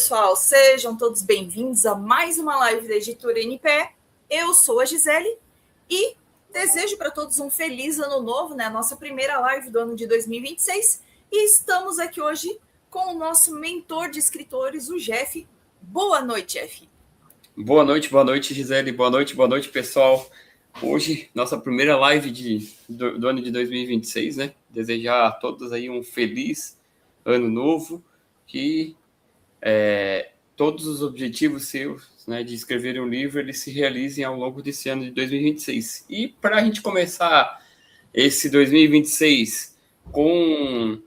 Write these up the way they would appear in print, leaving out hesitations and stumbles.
pessoal, sejam todos bem-vindos a mais uma live da Editora NPE. Eu sou a Gisele e desejo para todos um feliz ano novo, né? A nossa primeira live do ano de 2026. E estamos aqui hoje com o nosso mentor de escritores, o Jeff. Boa noite, Jeff. Boa noite, Gisele. Boa noite, pessoal. Hoje, nossa primeira live do ano de 2026, né? Desejar a todos aí um feliz ano novo, que todos os objetivos seus, né, de escrever um livro, eles se realizem ao longo desse ano de 2026. E para a gente começar esse 2026 com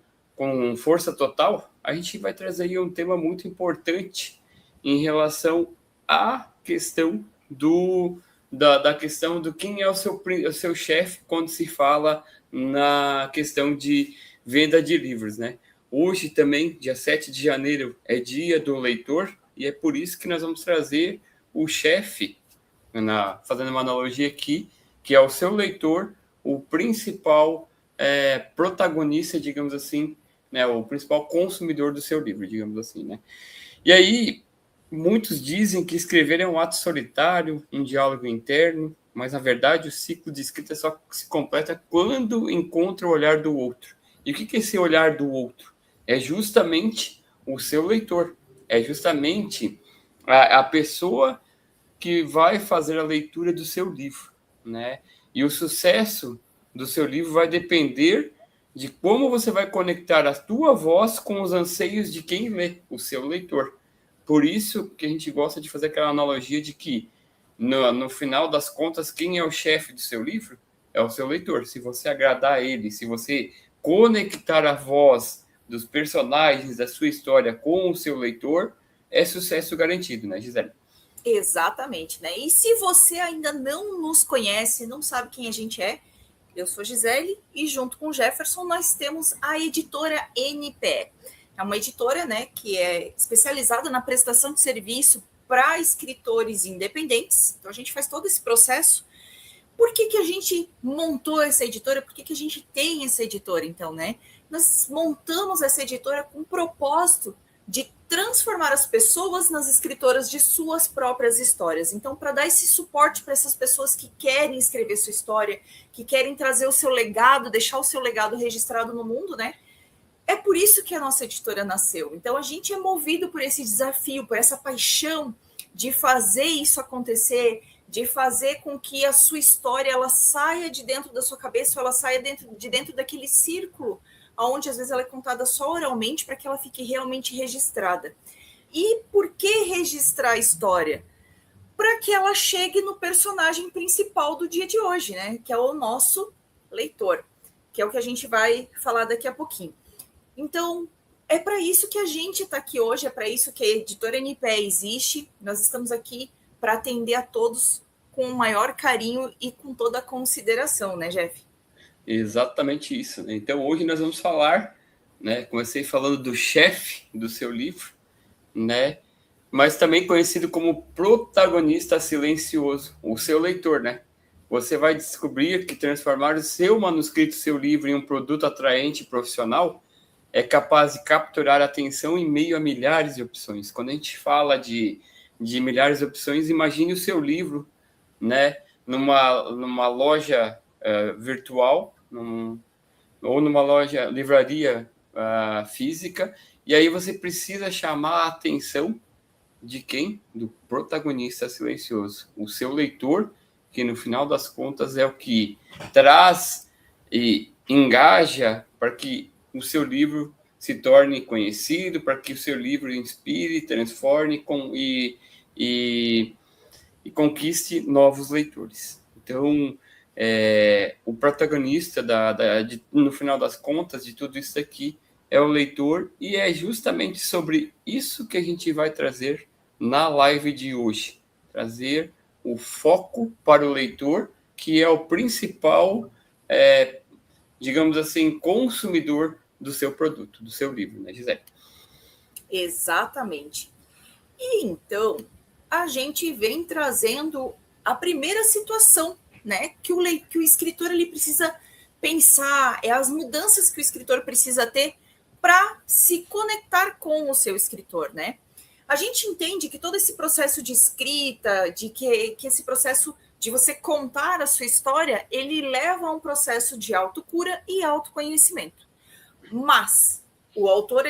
força total, a gente vai trazer aí um tema muito importante em relação à questão da questão do quem é o seu chefe quando se fala na questão de venda de livros, né? Hoje também, dia 7 de janeiro, é dia do leitor, e é por isso que nós vamos trazer o chefe, fazendo uma analogia aqui, que é o seu leitor, o principal protagonista, digamos assim, né, o principal consumidor do seu livro, digamos assim, né? E aí, muitos dizem que escrever é um ato solitário, um diálogo interno, mas, na verdade, o ciclo de escrita só se completa quando encontra o olhar do outro. E o que é esse olhar do outro? É justamente o seu leitor, é justamente a pessoa que vai fazer a leitura do seu livro, né? E o sucesso do seu livro vai depender de como você vai conectar a tua voz com os anseios de quem lê, o seu leitor. Por isso que a gente gosta de fazer aquela analogia de que, no final das contas, quem é o chefe do seu livro é o seu leitor. Se você agradar a ele, se você conectar a voz dos personagens da sua história com o seu leitor, é sucesso garantido, né, Gisele? Exatamente, né? E se você ainda não nos conhece, não sabe quem a gente é, eu sou Gisele e junto com o Jefferson nós temos a editora NPE. É uma editora, né, que é especializada na prestação de serviço para escritores independentes. Então a gente faz todo esse processo. Por que a gente montou essa editora? Por que a gente tem essa editora, então, né? Nós montamos essa editora com o propósito de transformar as pessoas nas escritoras de suas próprias histórias. Então, para dar esse suporte para essas pessoas que querem escrever sua história, que querem trazer o seu legado, deixar o seu legado registrado no mundo, né? É por isso que a nossa editora nasceu. Então, a gente é movido por esse desafio, por essa paixão de fazer isso acontecer, de fazer com que a sua história ela saia de dentro da sua cabeça, ou ela saia de dentro daquele círculo, onde às vezes ela é contada só oralmente, para que ela fique realmente registrada. E por que registrar a história? Para que ela chegue no personagem principal do dia de hoje, né? Que é o nosso leitor, que é o que a gente vai falar daqui a pouquinho. Então, é para isso que a gente está aqui hoje, é para isso que a editora NPE existe. Nós estamos aqui para atender a todos com o maior carinho e com toda a consideração, né, Jeff? Exatamente isso, né? Então, hoje nós vamos falar, né? Comecei falando do chefe do seu livro, né? Mas também conhecido como protagonista silencioso, o seu leitor, né? Você vai descobrir que transformar o seu manuscrito, seu livro, em um produto atraente e profissional é capaz de capturar a atenção em meio a milhares de opções. Quando a gente fala de milhares de opções, imagine o seu livro, né, numa loja virtual, ou numa loja, livraria física, e aí você precisa chamar a atenção de quem? Do protagonista silencioso, o seu leitor, que no final das contas é o que traz e engaja para que o seu livro se torne conhecido, para que o seu livro inspire, transforme e conquiste novos leitores. Então, o protagonista, no final das contas, de tudo isso aqui, é o leitor, e é justamente sobre isso que a gente vai trazer na live de hoje. Trazer o foco para o leitor, que é o principal, digamos assim, consumidor do seu produto, do seu livro, né, Gisele? Exatamente. E então, a gente vem trazendo a primeira situação, né, que o escritor ele precisa pensar, é as mudanças que o escritor precisa ter para se conectar com o seu escritor, né? A gente entende que todo esse processo de escrita, de que esse processo de você contar a sua história, ele leva a um processo de autocura e autoconhecimento. Mas o autor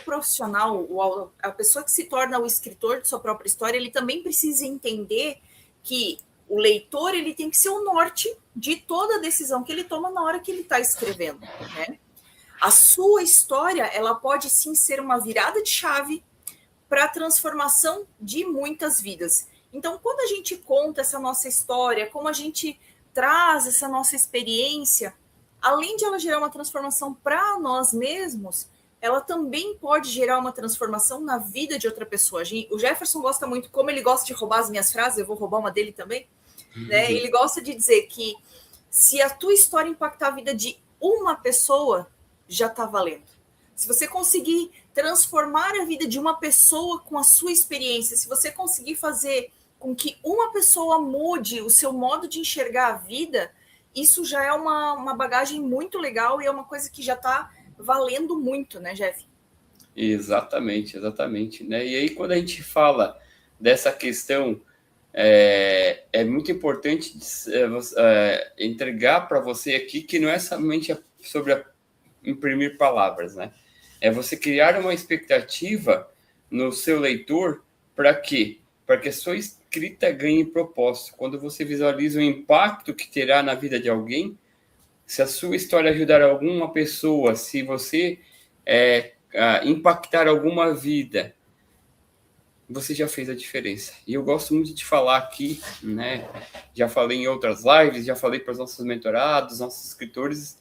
profissional, a pessoa que se torna o escritor de sua própria história, ele também precisa entender que o leitor ele tem que ser o norte de toda a decisão que ele toma na hora que ele está escrevendo, né? A sua história, ela pode sim ser uma virada de chave para a transformação de muitas vidas. Então, quando a gente conta essa nossa história, como a gente traz essa nossa experiência, além de ela gerar uma transformação para nós mesmos, ela também pode gerar uma transformação na vida de outra pessoa. O Jefferson gosta muito, como ele gosta de roubar as minhas frases, eu vou roubar uma dele também, né? Ele gosta de dizer que se a tua história impactar a vida de uma pessoa, já está valendo. Se você conseguir transformar a vida de uma pessoa com a sua experiência, se você conseguir fazer com que uma pessoa mude o seu modo de enxergar a vida, isso já é uma bagagem muito legal e é uma coisa que já está valendo muito, né, Jeff? Exatamente, exatamente. Né? E aí, quando a gente fala dessa questão, é muito importante entregar para você aqui que não é somente sobre imprimir palavras, né? É você criar uma expectativa no seu leitor para quê? Para que a sua escrita ganhe propósito. Quando você visualiza o impacto que terá na vida de alguém, se a sua história ajudar alguma pessoa, se você impactar alguma vida, você já fez a diferença. E eu gosto muito de falar aqui, né? Já falei em outras lives, já falei para os nossos mentorados, nossos escritores,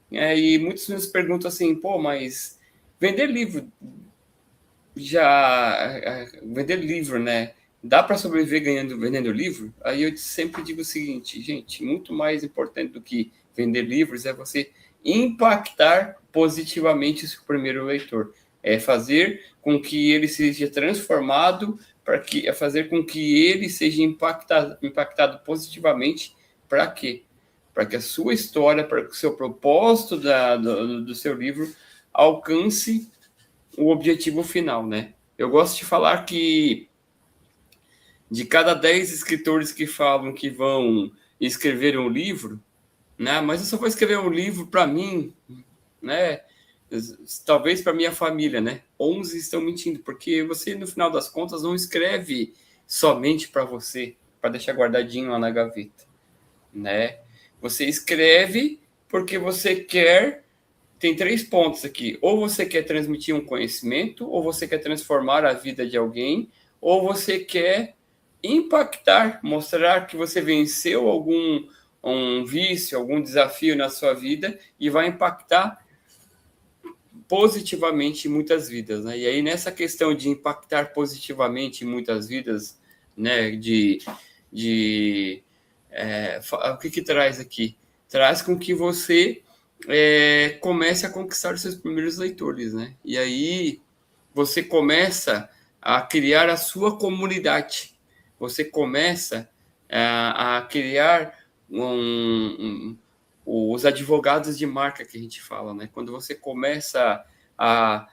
e muitos nos perguntam assim, pô, mas vender livro, vender livro, né? Dá para sobreviver vendendo livro? Aí eu sempre digo o seguinte, gente, muito mais importante do que vender livros é você impactar positivamente o seu primeiro leitor. É fazer com que ele seja transformado, fazer com que ele seja impactado positivamente. Para quê? Para que a sua história, para que o seu propósito do seu livro alcance o objetivo final, né? Eu gosto de falar que de cada 10 escritores que falam que vão escrever um livro, né? Mas eu só vou escrever um livro para mim, né? Talvez para minha família, né? 11 estão mentindo, porque você, no final das contas, não escreve somente para você, para deixar guardadinho lá na gaveta, né? Você escreve porque você quer. Tem 3 pontos aqui. Ou você quer transmitir um conhecimento, ou você quer transformar a vida de alguém, ou você quer impactar, mostrar que você venceu um vício, algum desafio na sua vida e vai impactar positivamente muitas vidas, né? E aí nessa questão de impactar positivamente muitas vidas, né? O que traz aqui? Traz com que você comece a conquistar os seus primeiros leitores, né? E aí você começa a criar a sua comunidade. Você começa a criar os advogados de marca que a gente fala, né? Quando você começa a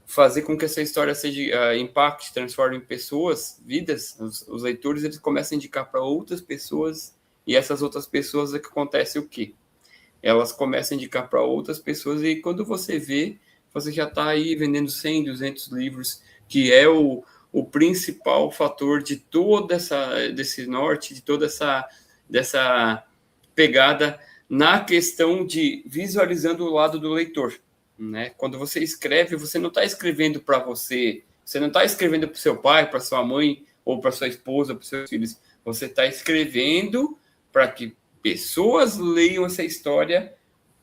fazer com que essa história seja impacte, transforme em pessoas, vidas, os leitores eles começam a indicar para outras pessoas e essas outras pessoas é que acontece o quê? Elas começam a indicar para outras pessoas e quando você vê, você já está aí vendendo 100, 200 livros, que é o principal fator de desse norte, de toda dessa pegada na questão de visualizando o lado do leitor, né? Quando você escreve, você não está escrevendo para você não está escrevendo para o seu pai, para sua mãe, ou para sua esposa, para os seus filhos. Você está escrevendo para que pessoas leiam essa história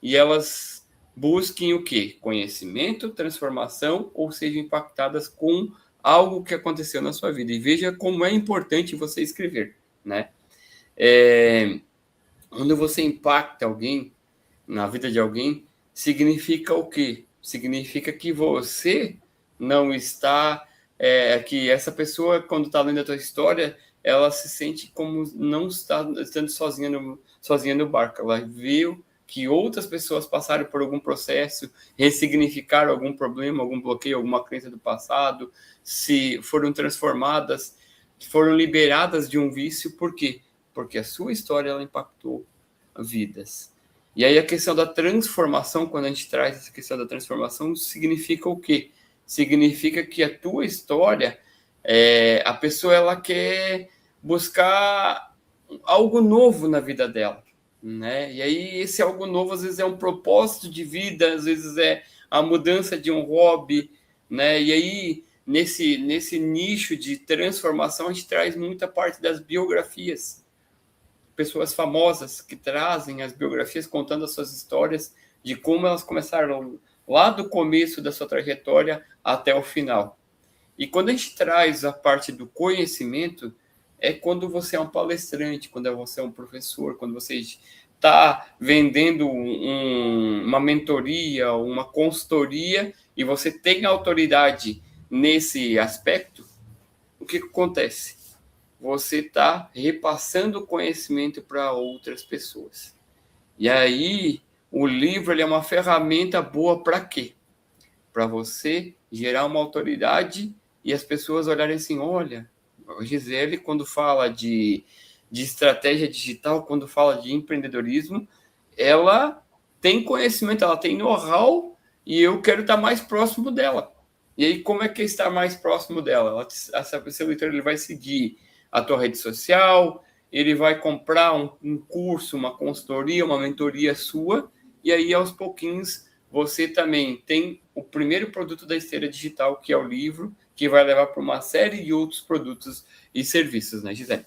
e elas busquem o quê? Conhecimento, transformação, ou sejam impactadas com algo que aconteceu na sua vida. E veja como é importante você escrever, né? Quando você impacta alguém, na vida de alguém, significa o quê? Significa que você não está... que essa pessoa, quando está lendo a tua história, ela se sente como não estando sozinha no barco. Ela viu que outras pessoas passaram por algum processo, ressignificaram algum problema, algum bloqueio, alguma crença do passado, se foram transformadas, foram liberadas de um vício. Por quê? Porque a sua história ela impactou vidas. E aí a questão da transformação, quando a gente traz essa questão da transformação, significa o quê? Significa que a tua história, a pessoa ela quer buscar algo novo na vida dela, né? E aí esse algo novo às vezes é um propósito de vida, às vezes é a mudança de um hobby, né? E aí nesse nicho de transformação a gente traz muita parte das biografias, pessoas famosas que trazem as biografias contando as suas histórias de como elas começaram lá do começo da sua trajetória até o final. E quando a gente traz a parte do conhecimento, é quando você é um palestrante, quando você é um professor, quando você está vendendo uma mentoria, uma consultoria, e você tem autoridade nesse aspecto, o que acontece? Você está repassando conhecimento para outras pessoas. E aí, o livro ele é uma ferramenta boa para quê? Para você gerar uma autoridade e as pessoas olharem assim, olha, a Gisele, quando fala de estratégia digital, quando fala de empreendedorismo, ela tem conhecimento, ela tem know-how e eu quero estar mais próximo dela. E aí, como é que é estar mais próximo dela? Esse leitor ele vai seguir a tua rede social, ele vai comprar um curso, uma consultoria, uma mentoria sua, e aí, aos pouquinhos, você também tem o primeiro produto da esteira digital, que é o livro, que vai levar para uma série de outros produtos e serviços, né, Gisele?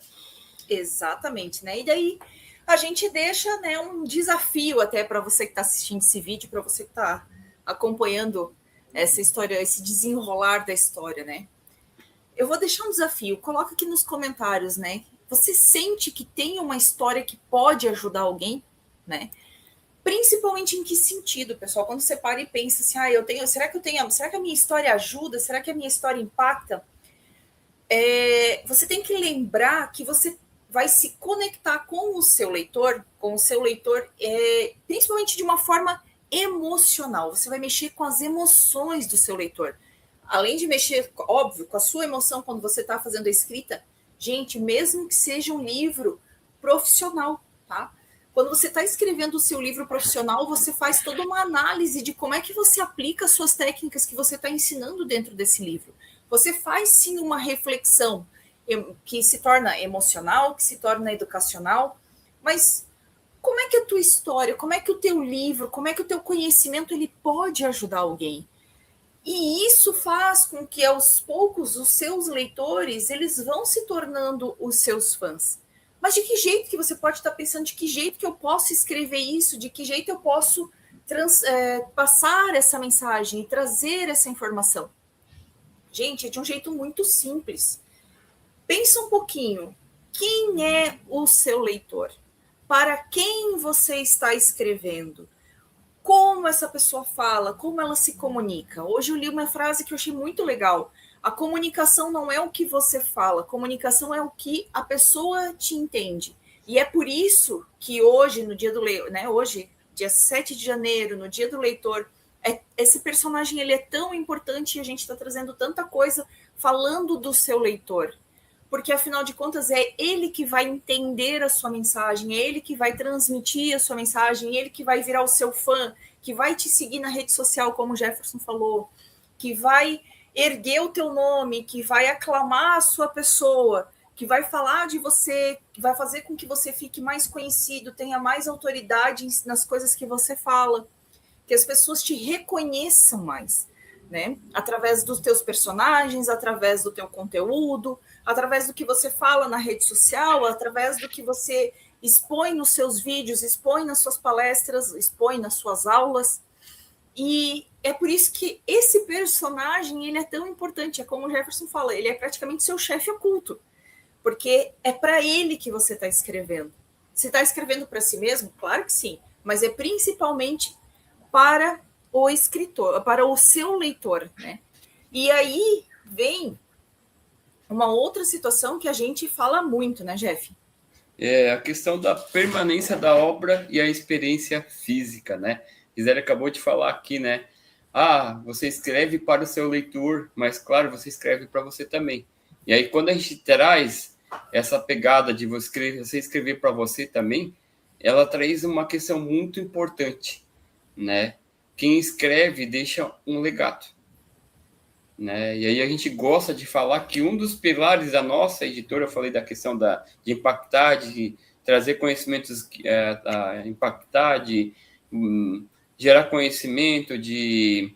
Exatamente, né? E daí a gente deixa, né, um desafio até para você que está assistindo esse vídeo, para você que está acompanhando essa história, esse desenrolar da história, né? Eu vou deixar um desafio, coloca aqui nos comentários, né? Você sente que tem uma história que pode ajudar alguém, né? Principalmente em que sentido, pessoal? Quando você para e pensa assim, será que a minha história ajuda? Será que a minha história impacta? Você tem que lembrar que você vai se conectar com o seu leitor, principalmente de uma forma emocional. Você vai mexer com as emoções do seu leitor. Além de mexer, óbvio, com a sua emoção quando você está fazendo a escrita, gente, mesmo que seja um livro profissional, tá? Quando você está escrevendo o seu livro profissional, você faz toda uma análise de como é que você aplica as suas técnicas que você está ensinando dentro desse livro. Você faz, sim, uma reflexão que se torna emocional, que se torna educacional, mas como é que a tua história, como é que o teu livro, como é que o teu conhecimento ele pode ajudar alguém? E isso faz com que, aos poucos, os seus leitores eles vão se tornando os seus fãs. Mas de que jeito que você pode estar pensando? De que jeito que eu posso escrever isso? De que jeito eu posso passar essa mensagem e trazer essa informação? Gente, é de um jeito muito simples. Pensa um pouquinho. Quem é o seu leitor? Para quem você está escrevendo? Como essa pessoa fala, como ela se comunica. Hoje eu li uma frase que eu achei muito legal. A comunicação não é o que você fala, a comunicação é o que a pessoa te entende. E é por isso que hoje, no dia do leitor, né, hoje, dia 7 de janeiro, no dia do leitor, esse personagem ele é tão importante e a gente está trazendo tanta coisa falando do seu leitor. Porque, afinal de contas, é ele que vai entender a sua mensagem, é ele que vai transmitir a sua mensagem, é ele que vai virar o seu fã, que vai te seguir na rede social, como o Jefferson falou, que vai erguer o teu nome, que vai aclamar a sua pessoa, que vai falar de você, que vai fazer com que você fique mais conhecido, tenha mais autoridade nas coisas que você fala, que as pessoas te reconheçam mais, né? Através dos teus personagens, através do teu conteúdo, através do que você fala na rede social, através do que você expõe nos seus vídeos, expõe nas suas palestras, expõe nas suas aulas. E é por isso que esse personagem ele é tão importante. É como o Jefferson fala, ele é praticamente seu chefe oculto, porque é para ele que você está escrevendo. Você está escrevendo para si mesmo? Claro que sim, mas é principalmente para o escritor, para o seu leitor, né? E aí vem uma outra situação que a gente fala muito, né, Jeff? É a questão da permanência da obra e a experiência física, né? Gisele acabou de falar aqui, né? Ah, você escreve para o seu leitor, mas claro, você escreve para você também. E aí, quando a gente traz essa pegada de você escrever para você também, ela traz uma questão muito importante, né? Quem escreve deixa um legado, né? E aí a gente gosta de falar que um dos pilares da nossa editora, eu falei da questão de impactar, de trazer conhecimentos, impactar, de gerar conhecimento, de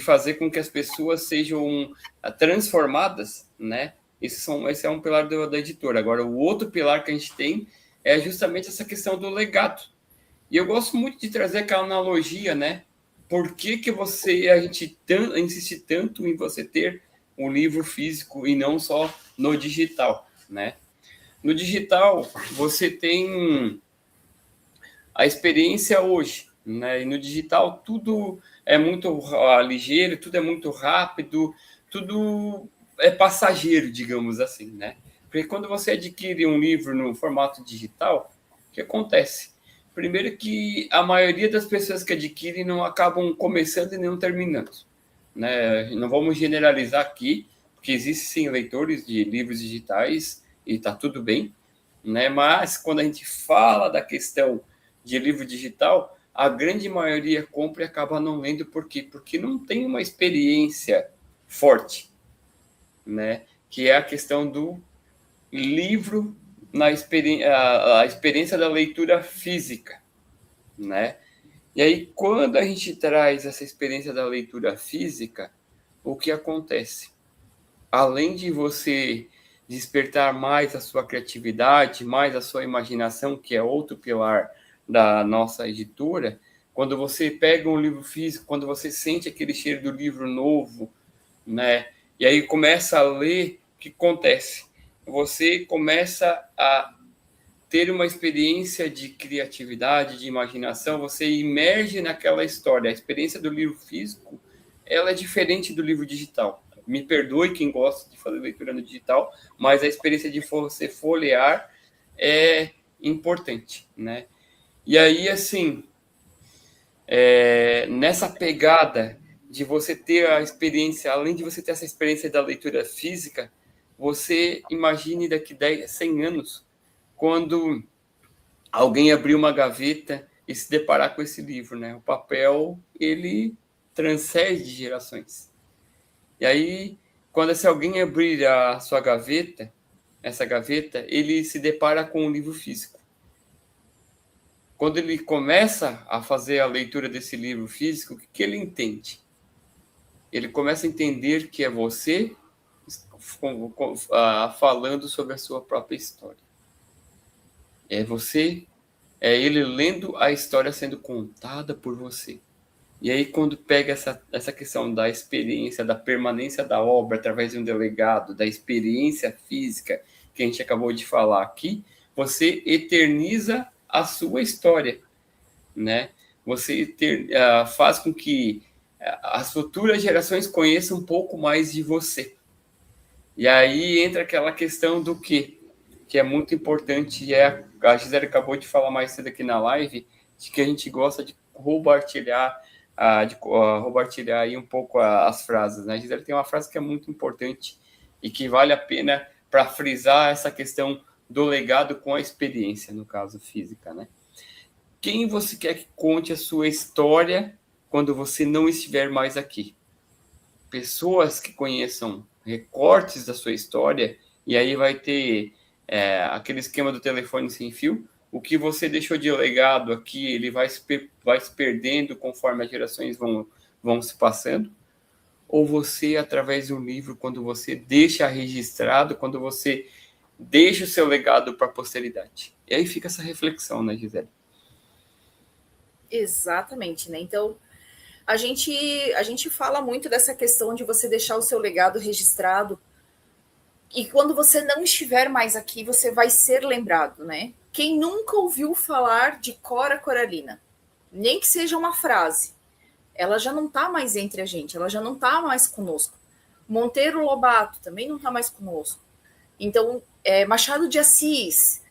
fazer com que as pessoas sejam transformadas, né? Esse é um pilar da editora. Agora, o outro pilar que a gente tem é justamente essa questão do legado. E eu gosto muito de trazer aquela analogia, né? Por que, que a gente insiste tanto em você ter um livro físico e não só no digital, né? No digital, você tem a experiência hoje, né? E no digital, tudo é muito ligeiro, tudo é muito rápido, tudo é passageiro, digamos assim, né? Porque quando você adquire um livro no formato digital, o que acontece? Primeiro que a maioria das pessoas que adquirem não acabam começando e não terminando, né? Não vamos generalizar aqui, porque existem sim leitores de livros digitais e está tudo bem, né? Mas quando a gente fala da questão de livro digital, a grande maioria compra e acaba não lendo. Por quê? Porque não tem uma experiência forte, né? Que é a questão do livro a experiência da leitura física, né? E aí, quando a gente traz essa experiência da leitura física, o que acontece? Além de você despertar mais a sua criatividade, mais a sua imaginação, que é outro pilar da nossa editora, quando você pega um livro físico, quando você sente aquele cheiro do livro novo, né? E aí começa a ler, o que acontece? Você começa a ter uma experiência de criatividade, de imaginação, você imerge naquela história. A experiência do livro físico, ela é diferente do livro digital. Me perdoe quem gosta de fazer leitura no digital, mas a experiência de você folhear é importante, né? E aí, assim, nessa pegada de você ter a experiência, além de você ter essa experiência da leitura física, você imagine daqui 10, 100 anos, quando alguém abrir uma gaveta e se deparar com esse livro, né? O papel, ele transcende gerações. E aí, quando se alguém abrir a sua gaveta, essa gaveta, ele se depara com um livro físico. Quando ele começa a fazer a leitura desse livro físico, o que ele entende? Ele começa a entender que é você falando sobre a sua própria história. É você, é ele lendo a história sendo contada por você. E aí, quando pega essa questão da experiência, da permanência da obra através de um delegado, da experiência física que a gente acabou de falar aqui, você eterniza a sua história, né? Você faz com que as futuras gerações conheçam um pouco mais de você. E aí entra aquela questão do que é muito importante, e a Gisele acabou de falar mais cedo aqui na live, de que a gente gosta de compartilhar aí um pouco as frases, né? A Gisele tem uma frase que é muito importante e que vale a pena para frisar essa questão do legado com a experiência, no caso física, né? Quem você quer que conte a sua história quando você não estiver mais aqui? Pessoas que conheçam recortes da sua história, e aí vai ter aquele esquema do telefone sem fio. O que você deixou de legado aqui, ele vai se perdendo conforme as gerações vão se passando. Ou você, através de um livro, quando você deixa registrado, quando você deixa o seu legado para a posteridade. E aí fica essa reflexão, né, Gisele? Exatamente, né? Então, a gente fala muito dessa questão de você deixar o seu legado registrado. E quando você não estiver mais aqui, você vai ser lembrado, né? Quem nunca ouviu falar de Cora Coralina, nem que seja uma frase, ela já não está mais entre a gente, ela já não está mais conosco. Monteiro Lobato também não está mais conosco. Então, Machado de Assis,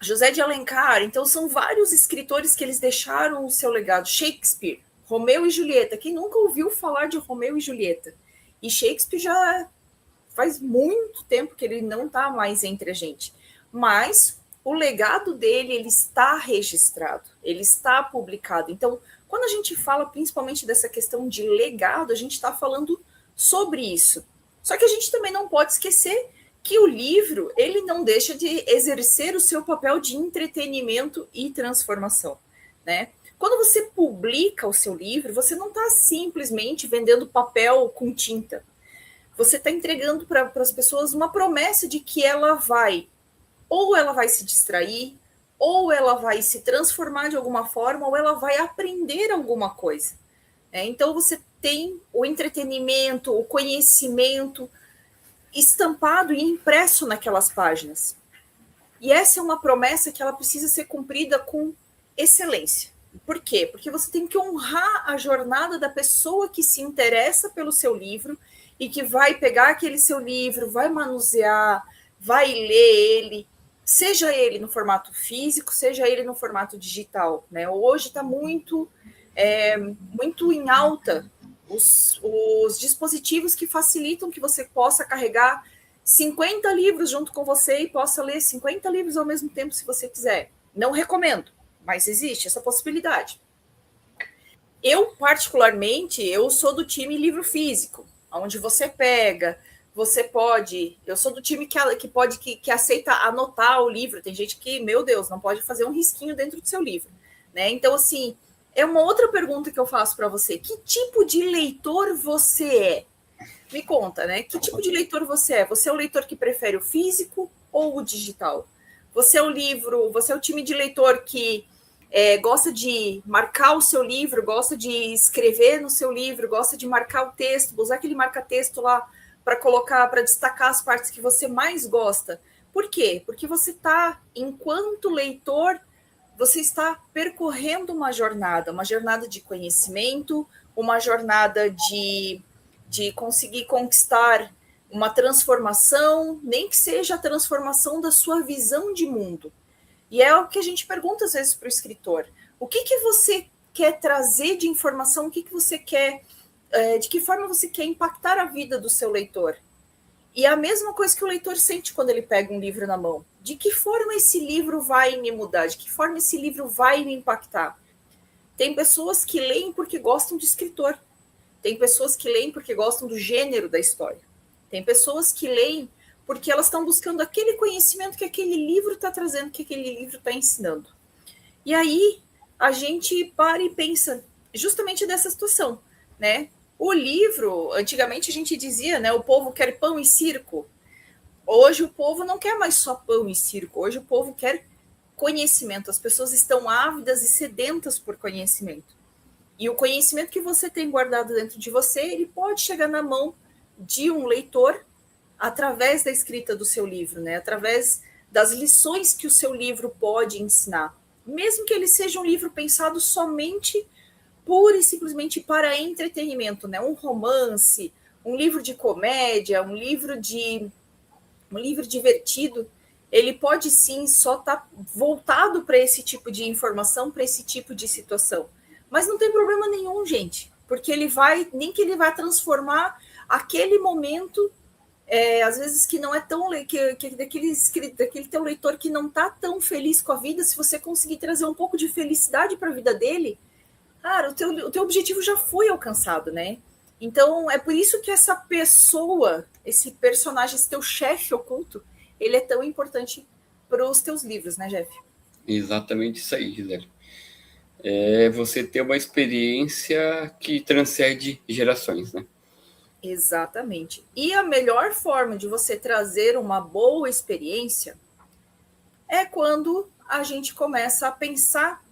José de Alencar. Então, são vários escritores que eles deixaram o seu legado. Shakespeare, Romeu e Julieta. Quem nunca ouviu falar de Romeu e Julieta? E Shakespeare já faz muito tempo que ele não está mais entre a gente. Mas o legado dele, ele está registrado, ele está publicado. Então, quando a gente fala principalmente dessa questão de legado, a gente está falando sobre isso. Só que a gente também não pode esquecer que o livro, ele não deixa de exercer o seu papel de entretenimento e transformação, né? Quando você publica o seu livro, você não está simplesmente vendendo papel com tinta. Você está entregando para as pessoas uma promessa de que ela vai, ou ela vai se distrair, ou ela vai se transformar de alguma forma, ou ela vai aprender alguma coisa. Então, você tem o entretenimento, o conhecimento estampado e impresso naquelas páginas. E essa é uma promessa que ela precisa ser cumprida com excelência. Por quê? Porque você tem que honrar a jornada da pessoa que se interessa pelo seu livro e que vai pegar aquele seu livro, vai manusear, vai ler ele, seja ele no formato físico, seja ele no formato digital, né? Hoje está muito em alta os dispositivos que facilitam que você possa carregar 50 livros junto com você e possa ler 50 livros ao mesmo tempo, se você quiser. Não recomendo, mas existe essa possibilidade. Eu, particularmente, eu sou do time livro físico, onde você pega, você pode... Eu sou do time que aceita anotar o livro. Tem gente que, meu Deus, não pode fazer um risquinho dentro do seu livro, né? Então, assim, é uma outra pergunta que eu faço para você. Que tipo de leitor você é? Me conta, né? Que tipo de leitor você é? Você é o leitor que prefere o físico ou o digital? Você é o time de leitor que gosta de marcar o seu livro, gosta de escrever no seu livro, gosta de marcar o texto, usar aquele marca-texto lá para colocar, para destacar as partes que você mais gosta. Por quê? Porque você está, enquanto leitor, você está percorrendo uma jornada de conhecimento, uma jornada de conseguir conquistar uma transformação, nem que seja a transformação da sua visão de mundo. E é o que a gente pergunta às vezes para o escritor. O que você quer trazer de informação? O que você quer, de que forma você quer impactar a vida do seu leitor? E é a mesma coisa que o leitor sente quando ele pega um livro na mão. De que forma esse livro vai me mudar? De que forma esse livro vai me impactar? Tem pessoas que leem porque gostam de escritor. Tem pessoas que leem porque gostam do gênero da história. Tem pessoas que leem porque elas estão buscando aquele conhecimento que aquele livro está trazendo, que aquele livro está ensinando. E aí a gente para e pensa justamente dessa situação, né? O livro, antigamente a gente dizia, né? O povo quer pão e circo. Hoje o povo não quer mais só pão e circo. Hoje o povo quer conhecimento. As pessoas estão ávidas e sedentas por conhecimento. E o conhecimento que você tem guardado dentro de você, ele pode chegar na mão de um leitor através da escrita do seu livro, né? Através das lições que o seu livro pode ensinar. Mesmo que ele seja um livro pensado somente pura e simplesmente para entretenimento, né? Um romance, um livro de comédia, um livro divertido, ele pode sim só estar voltado para esse tipo de informação, para esse tipo de situação. Mas não tem problema nenhum, gente, porque ele vai transformar aquele momento, às vezes que não é tão daquele teu leitor que não está tão feliz com a vida. Se você conseguir trazer um pouco de felicidade para a vida dele, cara, o teu objetivo já foi alcançado, né? Então, é por isso que essa pessoa, esse personagem, esse teu chefe oculto, ele é tão importante para os teus livros, né, Jeff? Exatamente isso aí, Gisele. É você ter uma experiência que transcende gerações, né? Exatamente. E a melhor forma de você trazer uma boa experiência é quando a gente começa a pensar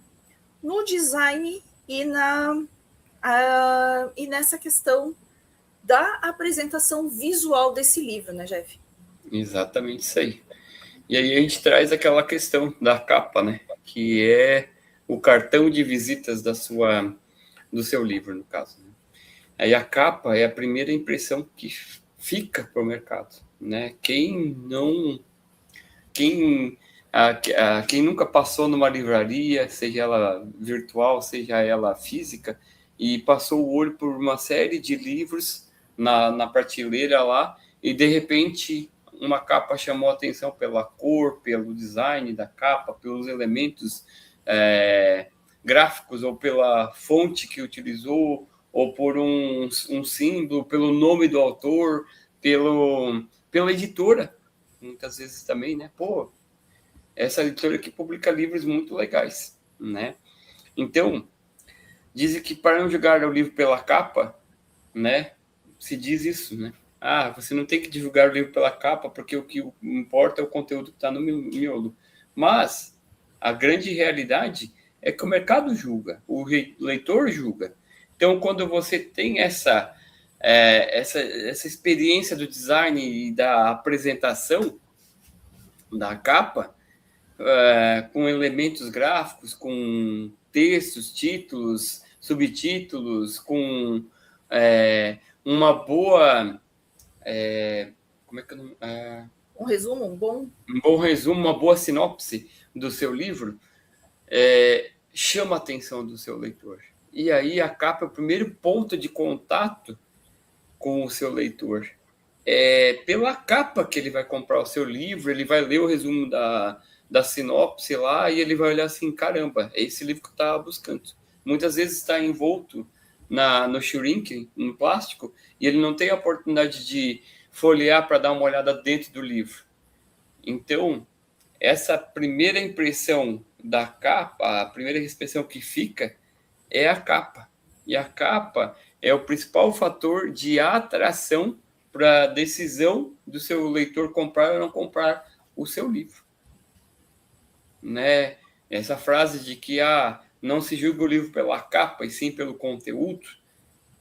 no design e nessa questão da apresentação visual desse livro, né, Jeff? Exatamente isso aí. E aí a gente traz aquela questão da capa, né? Que é o cartão de visitas do seu livro, no caso. Né? Aí a capa é a primeira impressão que fica para o mercado, né? Quem Quem nunca passou numa livraria, seja ela virtual, seja ela física, e passou o olho por uma série de livros na prateleira lá, e de repente uma capa chamou a atenção pela cor, pelo design da capa, pelos elementos gráficos, ou pela fonte que utilizou, ou por um símbolo, pelo nome do autor, pela editora, muitas vezes também, né? Pô, essa editora que publica livros muito legais, né? Então, dizem que para não julgar o livro pela capa, né? Se diz isso, né? Você não tem que divulgar o livro pela capa, porque o que importa é o conteúdo que está no miolo. Mas a grande realidade é que o mercado julga, o leitor julga. Então, quando você tem essa experiência do design e da apresentação da capa, com elementos gráficos, com textos, títulos, subtítulos, com uma boa... como é que eu não... um resumo, um bom resumo, uma boa sinopse do seu livro, chama a atenção do seu leitor. E aí a capa é o primeiro ponto de contato com o seu leitor. Pela capa que ele vai comprar o seu livro, ele vai ler o resumo da sinopse lá e ele vai olhar assim, caramba, é esse livro que eu estava buscando. Muitas vezes está envolto no shrink, no plástico, e ele não tem a oportunidade de folhear para dar uma olhada dentro do livro. Então, essa primeira impressão da capa, a primeira impressão que fica é a capa. E a capa é o principal fator de atração para a decisão do seu leitor comprar ou não comprar o seu livro. Né? Essa frase de que não se julga o livro pela capa e sim pelo conteúdo,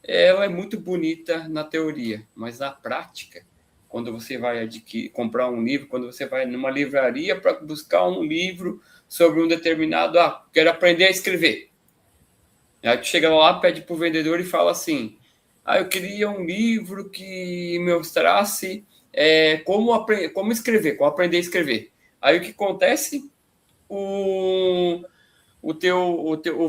ela é muito bonita na teoria, mas na prática, quando você vai comprar um livro, quando você vai numa livraria para buscar um livro sobre um determinado... quero aprender a escrever. Aí tu chega lá, pede para o vendedor e fala assim, eu queria um livro que me mostrasse como escrever, como aprender a escrever. Aí o que acontece? O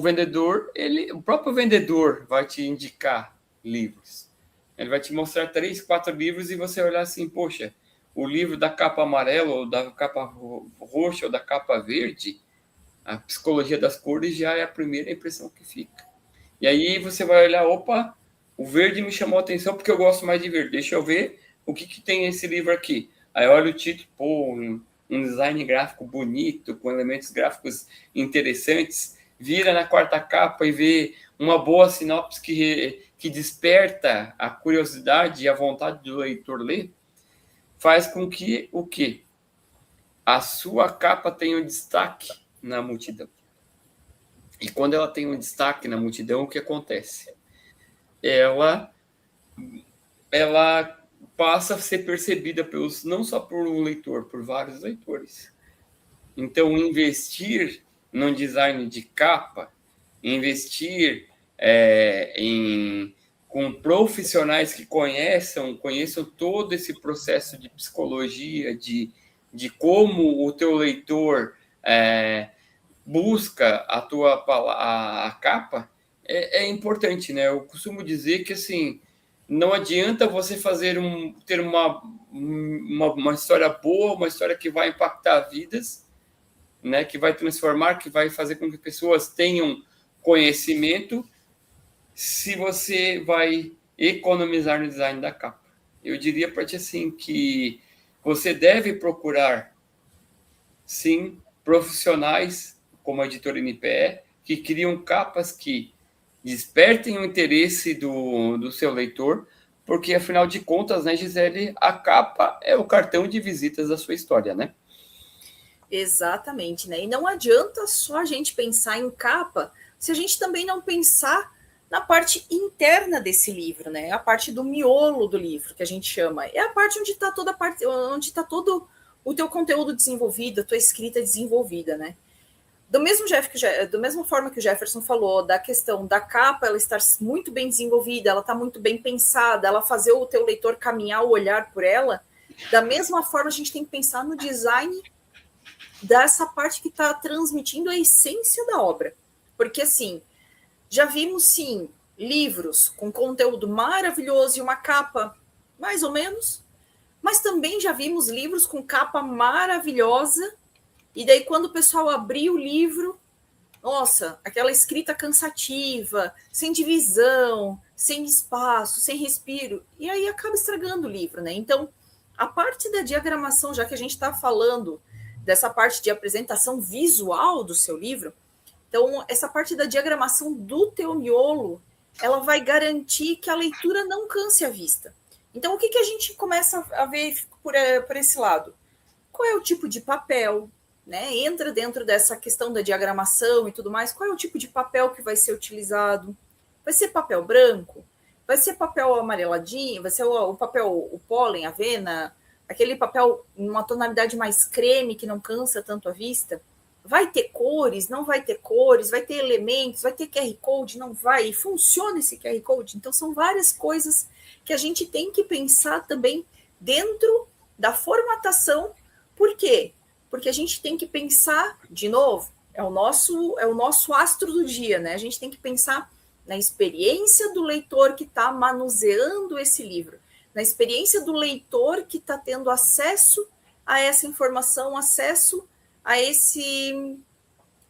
vendedor, o próprio vendedor vai te indicar livros. Ele vai te mostrar 3, 4 livros e você olhar assim, poxa, o livro da capa amarela, ou da capa roxa, ou da capa verde, a psicologia das cores já é a primeira impressão que fica. E aí você vai olhar, opa, o verde me chamou a atenção porque eu gosto mais de verde. Deixa eu ver o que tem esse livro aqui. Aí olha o título, um design gráfico bonito, com elementos gráficos interessantes, vira na quarta capa e vê uma boa sinopse que desperta a curiosidade e a vontade do leitor ler, faz com que o quê? A sua capa tenha um destaque na multidão. E quando ela tem um destaque na multidão, o que acontece? Ela passa a ser percebida não só por um leitor, por vários leitores. Então, investir num design de capa, investir com profissionais que conheçam todo esse processo de psicologia, de como o teu leitor busca a capa, é importante, né? Eu costumo dizer que, assim, não adianta você ter uma história boa, uma história que vai impactar vidas, né? Que vai transformar, que vai fazer com que pessoas tenham conhecimento, se você vai economizar no design da capa. Eu diria para ti assim, que você deve procurar, sim, profissionais como a editora NPE, que criam capas que despertem o interesse do seu leitor, porque, afinal de contas, né, Gisele, a capa é o cartão de visitas da sua história, né? Exatamente, né? E não adianta só a gente pensar em capa se a gente também não pensar na parte interna desse livro, né? A parte do miolo do livro, que a gente chama. É a parte onde está onde está todo o teu conteúdo desenvolvido, a tua escrita desenvolvida, né? Da mesma forma que o Jefferson falou, da questão da capa, ela estar muito bem desenvolvida, ela está muito bem pensada, ela fazer o teu leitor caminhar o olhar por ela, da mesma forma a gente tem que pensar no design dessa parte que está transmitindo a essência da obra. Porque, assim, já vimos, sim, livros com conteúdo maravilhoso e uma capa mais ou menos, mas também já vimos livros com capa maravilhosa, e daí quando o pessoal abriu o livro, nossa, aquela escrita cansativa, sem divisão, sem espaço, sem respiro, e aí acaba estragando o livro, né? Então, a parte da diagramação, já que a gente está falando dessa parte de apresentação visual do seu livro, então, essa parte da diagramação do teu miolo, ela vai garantir que a leitura não canse a vista. Então, o que, que a gente começa a ver por esse lado? Qual é o tipo de papel? Né? Entra dentro dessa questão da diagramação e tudo mais. Qual é o tipo de papel que vai ser utilizado? Vai ser papel branco? Vai ser papel amareladinho? Vai ser o papel, o pólen, avena? Aquele papel em uma tonalidade mais creme que não cansa tanto a vista? Vai ter cores? Não vai ter cores? Vai ter elementos? Vai ter QR Code? Não vai? E funciona esse QR Code? Então, são várias coisas que a gente tem que pensar também dentro da formatação. Por quê? Porque a gente tem que pensar, de novo, é o nosso astro do dia, né? A gente tem que pensar na experiência do leitor que está manuseando esse livro, na experiência do leitor que está tendo acesso a essa informação, acesso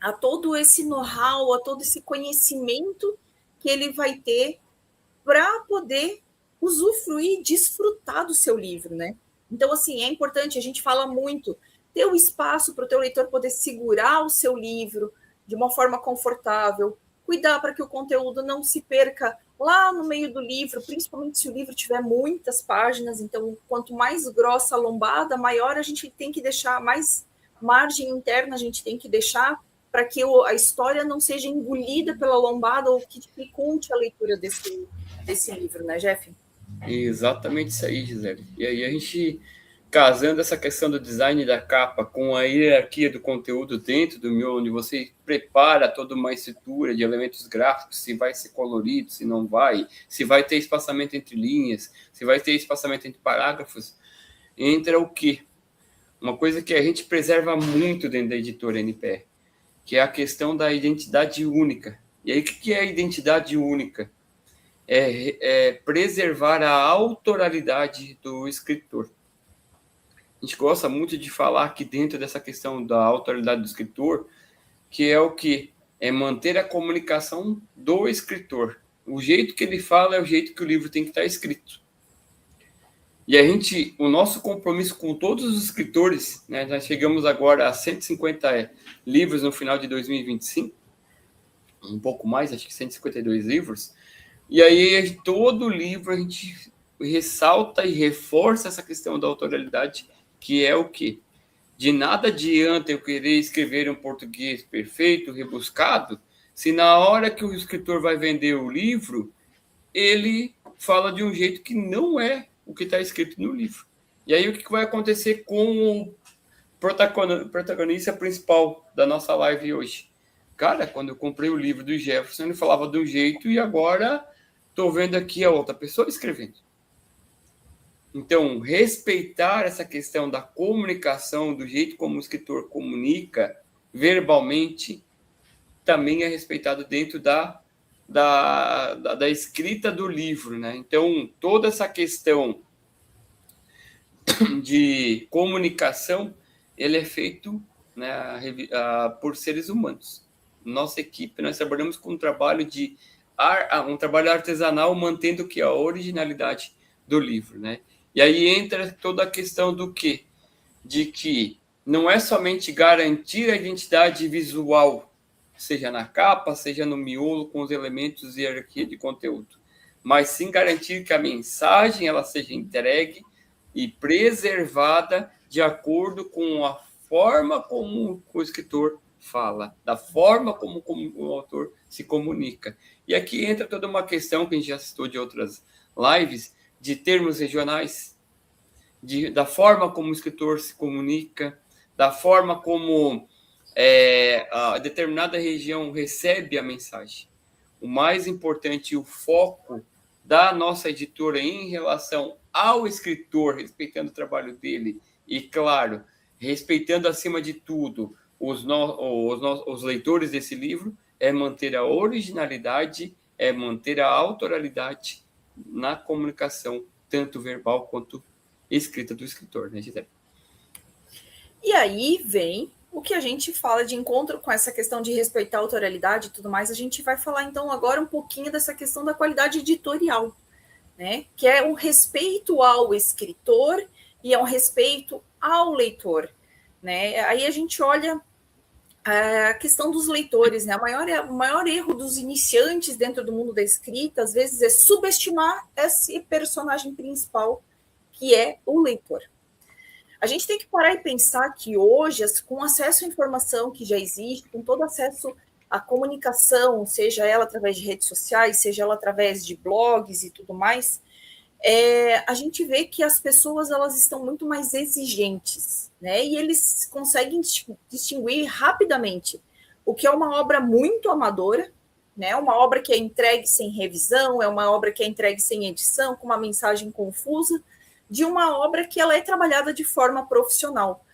a todo esse know-how, a todo esse conhecimento que ele vai ter para poder usufruir, desfrutar do seu livro, né? Então, assim, é importante, a gente fala muito, ter o espaço para o teu leitor poder segurar o seu livro de uma forma confortável, cuidar para que o conteúdo não se perca lá no meio do livro, principalmente se o livro tiver muitas páginas, então, quanto mais grossa a lombada, maior a gente tem que deixar, mais margem interna a gente tem que deixar para que a história não seja engolida pela lombada ou que dificulte a leitura desse livro, né, Jeff? Exatamente isso aí, Gisele. E aí a gente, casando essa questão do design da capa com a hierarquia do conteúdo dentro do miolo, onde você prepara toda uma estrutura de elementos gráficos, se vai ser colorido, se não vai, se vai ter espaçamento entre linhas, se vai ter espaçamento entre parágrafos, entra o quê? Uma coisa que a gente preserva muito dentro da editora NPR, que é a questão da identidade única. E aí, o que é a identidade única? É preservar a autoralidade do escritor. A gente gosta muito de falar aqui dentro dessa questão da autoralidade do escritor, que é o que? É manter a comunicação do escritor. O jeito que ele fala é o jeito que o livro tem que estar escrito. E o nosso compromisso com todos os escritores, né, nós chegamos agora a 150 livros no final de 2025, um pouco mais, acho que 152 livros, e aí todo livro a gente ressalta e reforça essa questão da autoralidade, que é o quê? De nada adianta eu querer escrever um português perfeito, rebuscado, se na hora que o escritor vai vender o livro, ele fala de um jeito que não é o que está escrito no livro. E aí o que vai acontecer com o protagonista principal da nossa live hoje? Cara, quando eu comprei o livro do Jefferson, ele falava de um jeito e agora estou vendo aqui a outra pessoa escrevendo. Então, respeitar essa questão da comunicação, do jeito como o escritor comunica verbalmente, também é respeitado dentro da escrita do livro, né? Então, toda essa questão de comunicação, ele é feito, né, por seres humanos. Nossa equipe, nós trabalhamos com um trabalho artesanal, mantendo que a originalidade do livro, né? E aí entra toda a questão do quê? De que não é somente garantir a identidade visual, seja na capa, seja no miolo, com os elementos e hierarquia de conteúdo, mas sim garantir que a mensagem ela seja entregue e preservada de acordo com a forma como o escritor fala, da forma como o autor se comunica. E aqui entra toda uma questão que a gente já citou de outras lives, de termos regionais, da forma como o escritor se comunica, da forma como a determinada região recebe a mensagem. O mais importante, o foco da nossa editora em relação ao escritor, respeitando o trabalho dele, e, claro, respeitando acima de tudo os leitores desse livro, é manter a originalidade, é manter a autoralidade na comunicação, tanto verbal quanto escrita do escritor, né, Gisele? E aí vem o que a gente fala de encontro com essa questão de respeitar a autoralidade e tudo mais. A gente vai falar então agora um pouquinho dessa questão da qualidade editorial, né? Que é um respeito ao escritor e é um respeito ao leitor, né? Aí a gente olha a questão dos leitores, né? O maior erro dos iniciantes dentro do mundo da escrita, às vezes, é subestimar esse personagem principal, que é o leitor. A gente tem que parar e pensar que hoje, com acesso à informação que já existe, com todo acesso à comunicação, seja ela através de redes sociais, seja ela através de blogs e tudo mais, a gente vê que as pessoas elas estão muito mais exigentes, né? E eles conseguem distinguir rapidamente o que é uma obra muito amadora, né? Uma obra que é entregue sem revisão, é uma obra que é entregue sem edição, com uma mensagem confusa, de uma obra que ela é trabalhada de forma profissional.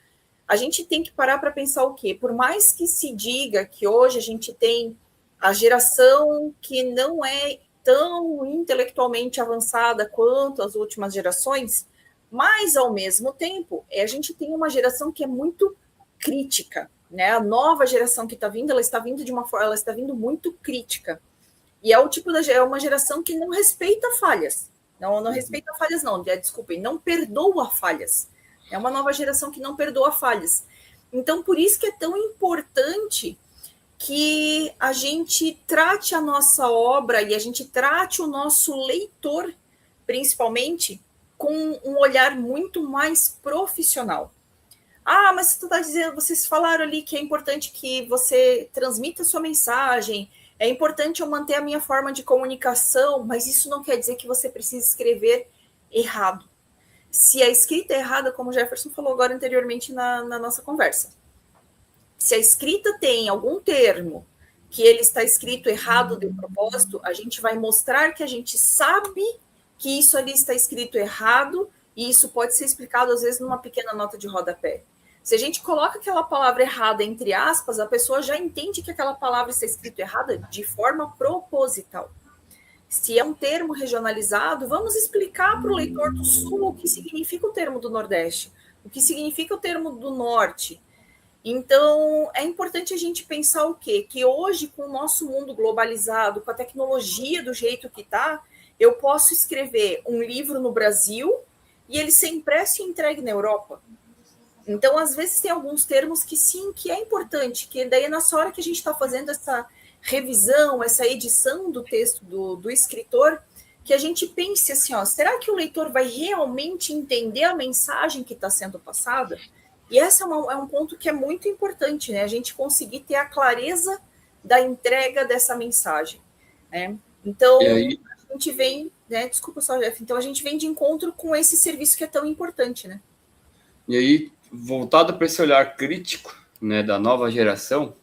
A gente tem que parar para pensar o quê? Por mais que se diga que hoje a gente tem a geração que não é tão intelectualmente avançada quanto as últimas gerações, mas, ao mesmo tempo, a gente tem uma geração que é muito crítica, né? A nova geração que está vindo, ela está vindo de uma forma, ela está vindo muito crítica. E é o tipo é uma geração que não respeita falhas. Não respeita falhas, não. Desculpem, não perdoa falhas. É uma nova geração que não perdoa falhas. Então, por isso que é tão importante que a gente trate a nossa obra e a gente trate o nosso leitor, principalmente, com um olhar muito mais profissional. Ah, mas tu tá dizendo, vocês falaram ali que é importante que você transmita a sua mensagem, é importante eu manter a minha forma de comunicação, mas isso não quer dizer que você precisa escrever errado. Se a escrita é errada, como o Jefferson falou agora anteriormente na nossa conversa, se a escrita tem algum termo que ele está escrito errado de propósito, a gente vai mostrar que a gente sabe que isso ali está escrito errado e isso pode ser explicado, às vezes, numa pequena nota de rodapé. Se a gente coloca aquela palavra errada entre aspas, a pessoa já entende que aquela palavra está escrita errada de forma proposital. Se é um termo regionalizado, vamos explicar para o leitor do Sul o que significa o termo do Nordeste, o que significa o termo do Norte. Então, é importante a gente pensar o quê? Que hoje, com o nosso mundo globalizado, com a tecnologia do jeito que está, eu posso escrever um livro no Brasil e ele ser impresso e entregue na Europa. Então, às vezes, tem alguns termos que sim, que é importante, que daí, nessa hora que a gente está fazendo essa revisão, essa edição do texto do escritor, que a gente pense assim, ó, será que o leitor vai realmente entender a mensagem que está sendo passada? E esse é um ponto que é muito importante, né? A gente conseguir ter a clareza da entrega dessa mensagem, né? Então, aí, a gente vem, né? Desculpa só, Jeff. Então, a gente vem de encontro com esse serviço que é tão importante, né? E aí, voltado para esse olhar crítico, né, da nova geração,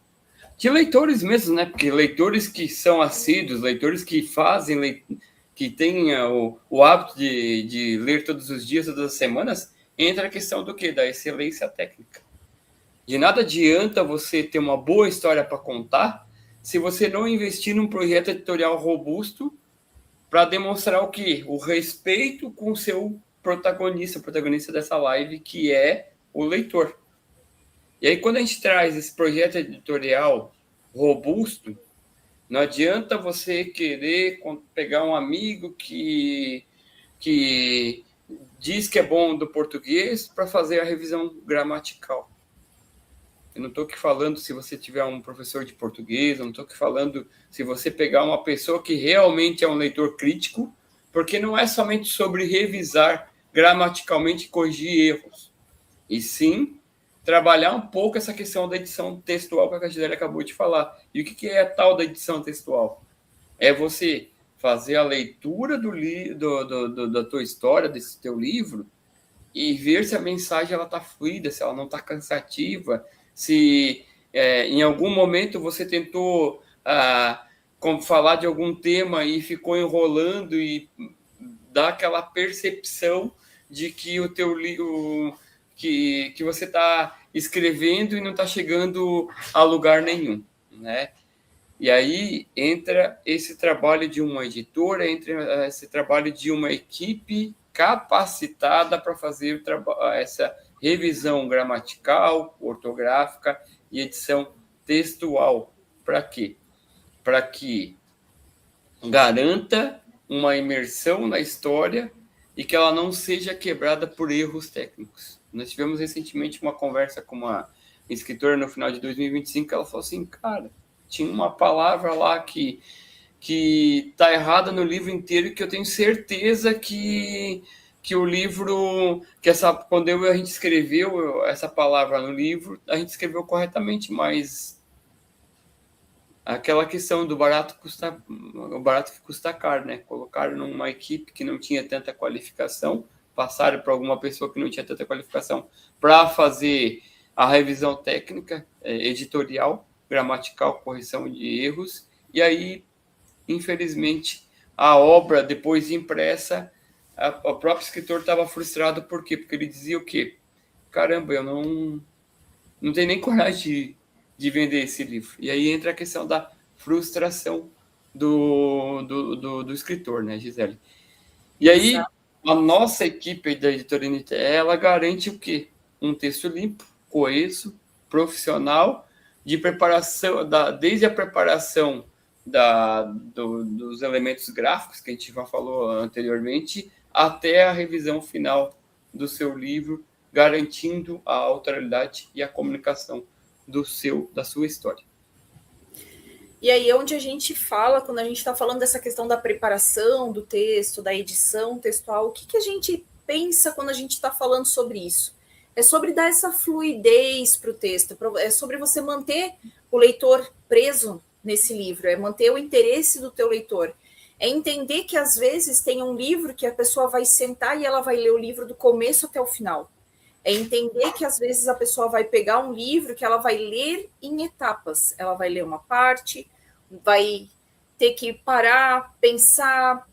de leitores mesmo, né? Porque leitores que são assíduos, leitores que fazem, que têm o hábito de ler todos os dias, todas as semanas, entra a questão do quê? Da excelência técnica. De nada adianta você ter uma boa história para contar se você não investir num projeto editorial robusto para demonstrar o quê? O respeito com o seu protagonista, o protagonista dessa live, que é o leitor. E aí, quando a gente traz esse projeto editorial robusto, não adianta você querer pegar um amigo que diz que é bom do português para fazer a revisão gramatical. Eu não estou aqui falando se você tiver um professor de português, eu não estou aqui falando se você pegar uma pessoa que realmente é um leitor crítico, porque não é somente sobre revisar gramaticalmente e corrigir erros, e sim trabalhar um pouco essa questão da edição textual que a Gisele acabou de falar. E o que é a tal da edição textual? É você fazer a leitura da tua história, desse teu livro, e ver se a mensagem está fluida, se ela não está cansativa, se em algum momento você tentou falar de algum tema e ficou enrolando e dá aquela percepção de que o teu livro, que você está escrevendo e não está chegando a lugar nenhum, né? E aí entra esse trabalho de uma editora, entra esse trabalho de uma equipe capacitada para fazer essa revisão gramatical, ortográfica e edição textual. Para quê? Para que garanta uma imersão na história e que ela não seja quebrada por erros técnicos. Nós tivemos recentemente uma conversa com uma escritora no final de 2025, ela falou assim, cara, tinha uma palavra lá que tá errada no livro inteiro e que eu tenho certeza que o livro, quando a gente escreveu essa palavra no livro, a gente escreveu corretamente, mas aquela questão do o barato custa caro, né? Colocaram numa equipe que não tinha tanta qualificação, passaram para alguma pessoa que não tinha tanta qualificação para fazer a revisão técnica, editorial, gramatical, correção de erros, e aí, infelizmente, a obra, depois de impressa, o próprio escritor estava frustrado, por quê? Porque ele dizia o quê? Caramba, eu não tenho nem coragem de vender esse livro. E aí entra a questão da frustração do escritor, né, Gisele? E aí, exato, a nossa equipe da editora NTE, ela garante o quê? Um texto limpo, coeso, profissional, de preparação, desde a preparação dos elementos gráficos, que a gente já falou anteriormente, até a revisão final do seu livro, garantindo a autoralidade e a comunicação da sua história. E aí é onde a gente fala, quando a gente está falando dessa questão da preparação do texto, da edição textual, o que a gente pensa quando a gente está falando sobre isso? É sobre dar essa fluidez para o texto, é sobre você manter o leitor preso nesse livro, é manter o interesse do teu leitor, é entender que às vezes tem um livro que a pessoa vai sentar e ela vai ler o livro do começo até o final. É entender que às vezes a pessoa vai pegar um livro que ela vai ler em etapas. Ela vai ler uma parte, vai ter que parar, pensar,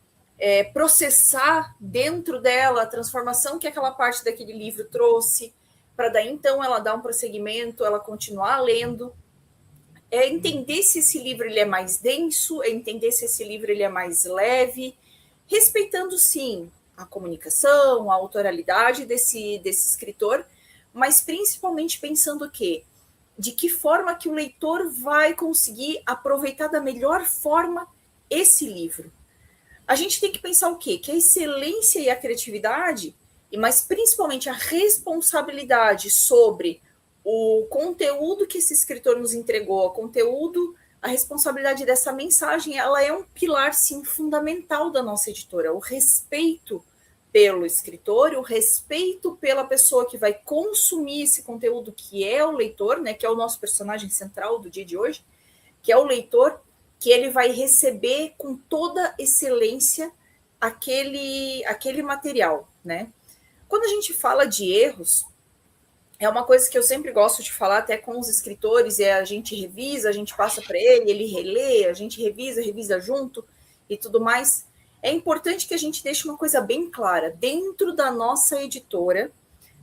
processar dentro dela a transformação que aquela parte daquele livro trouxe, para daí então ela dar um prosseguimento, ela continuar lendo. É entender se esse livro ele é mais denso, é entender se esse livro ele é mais leve, respeitando sim a comunicação, a autoralidade desse escritor, mas principalmente pensando de que forma que o leitor vai conseguir aproveitar da melhor forma esse livro. A gente tem que pensar o quê? Que a excelência e a criatividade, mas principalmente a responsabilidade sobre o conteúdo que esse escritor nos entregou, a responsabilidade dessa mensagem, ela é um pilar, sim, fundamental da nossa editora. O respeito pelo escritor, o respeito pela pessoa que vai consumir esse conteúdo, que é o leitor, né, que é o nosso personagem central do dia de hoje, que é o leitor, que ele vai receber com toda excelência aquele material, né? Quando a gente fala de erros, é uma coisa que eu sempre gosto de falar até com os escritores, a gente revisa, a gente passa para ele relê, a gente revisa junto e tudo mais. É importante que a gente deixe uma coisa bem clara. Dentro da nossa editora,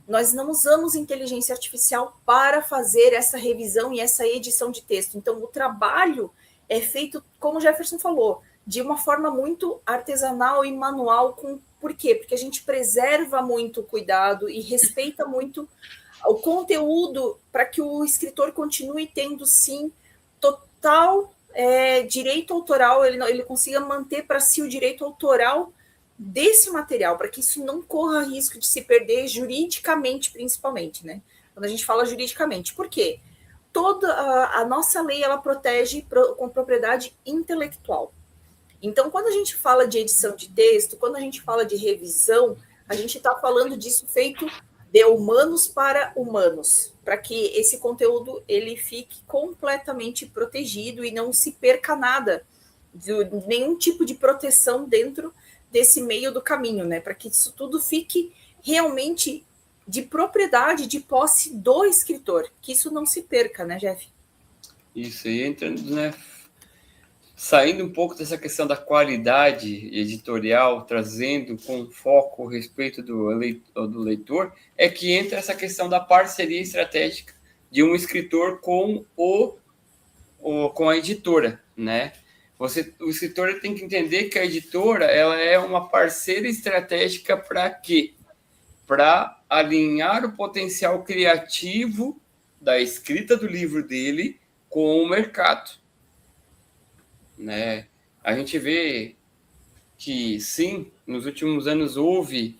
nós não usamos inteligência artificial para fazer essa revisão e essa edição de texto. Então, o trabalho é feito, como o Jefferson falou, de uma forma muito artesanal e manual. Por quê? Porque a gente preserva muito o cuidado e respeita muito o conteúdo para que o escritor continue tendo, sim, total direito autoral, ele consiga manter para si o direito autoral desse material, para que isso não corra risco de se perder juridicamente, principalmente, né? Quando a gente fala juridicamente. Por quê? Toda a nossa lei, ela protege com propriedade intelectual. Então, quando a gente fala de edição de texto, quando a gente fala de revisão, a gente está falando disso feito de humanos para humanos, para que esse conteúdo ele fique completamente protegido e não se perca nada, nenhum tipo de proteção dentro desse meio do caminho, né? Para que isso tudo fique realmente de propriedade, de posse do escritor, que isso não se perca, né, Jeff? Isso aí entrando, né? saindo um pouco dessa questão da qualidade editorial, trazendo com foco o respeito do leitor, é que entra essa questão da parceria estratégica de um escritor com com a editora, né? O escritor tem que entender que a editora ela é uma parceira estratégica para quê? Para alinhar o potencial criativo da escrita do livro dele com o mercado, né? A gente vê que, sim, nos últimos anos houve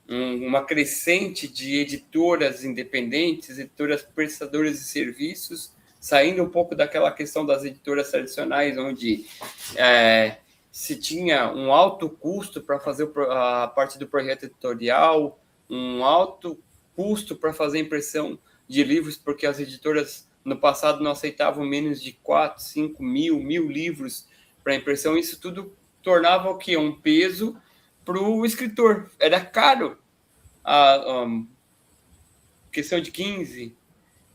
uma crescente de editoras independentes, editoras prestadoras de serviços, saindo um pouco daquela questão das editoras tradicionais, onde se tinha um alto custo para fazer a parte do projeto editorial, um alto custo para fazer a impressão de livros, porque as editoras no passado não aceitavam menos de 4, 5 mil livros para impressão. Isso tudo tornava o quê? Um peso para o escritor. Era caro. A questão de 15,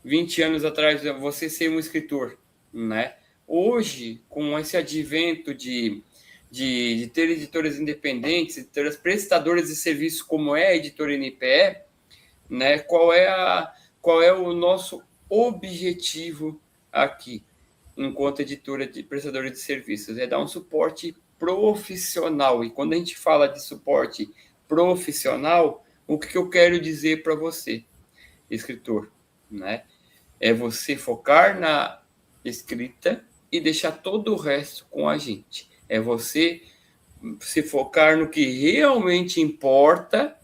20 anos atrás, você ser um escritor, né? Hoje, com esse advento de ter editoras independentes, editoras prestadoras de serviços, como é a editora NPE, né? Qual é o nosso objetivo aqui, enquanto editora prestadora de serviços? É dar um suporte profissional. E quando a gente fala de suporte profissional, o que eu quero dizer para você, escritor, né? É você focar na escrita e deixar todo o resto com a gente. É você se focar no que realmente importa,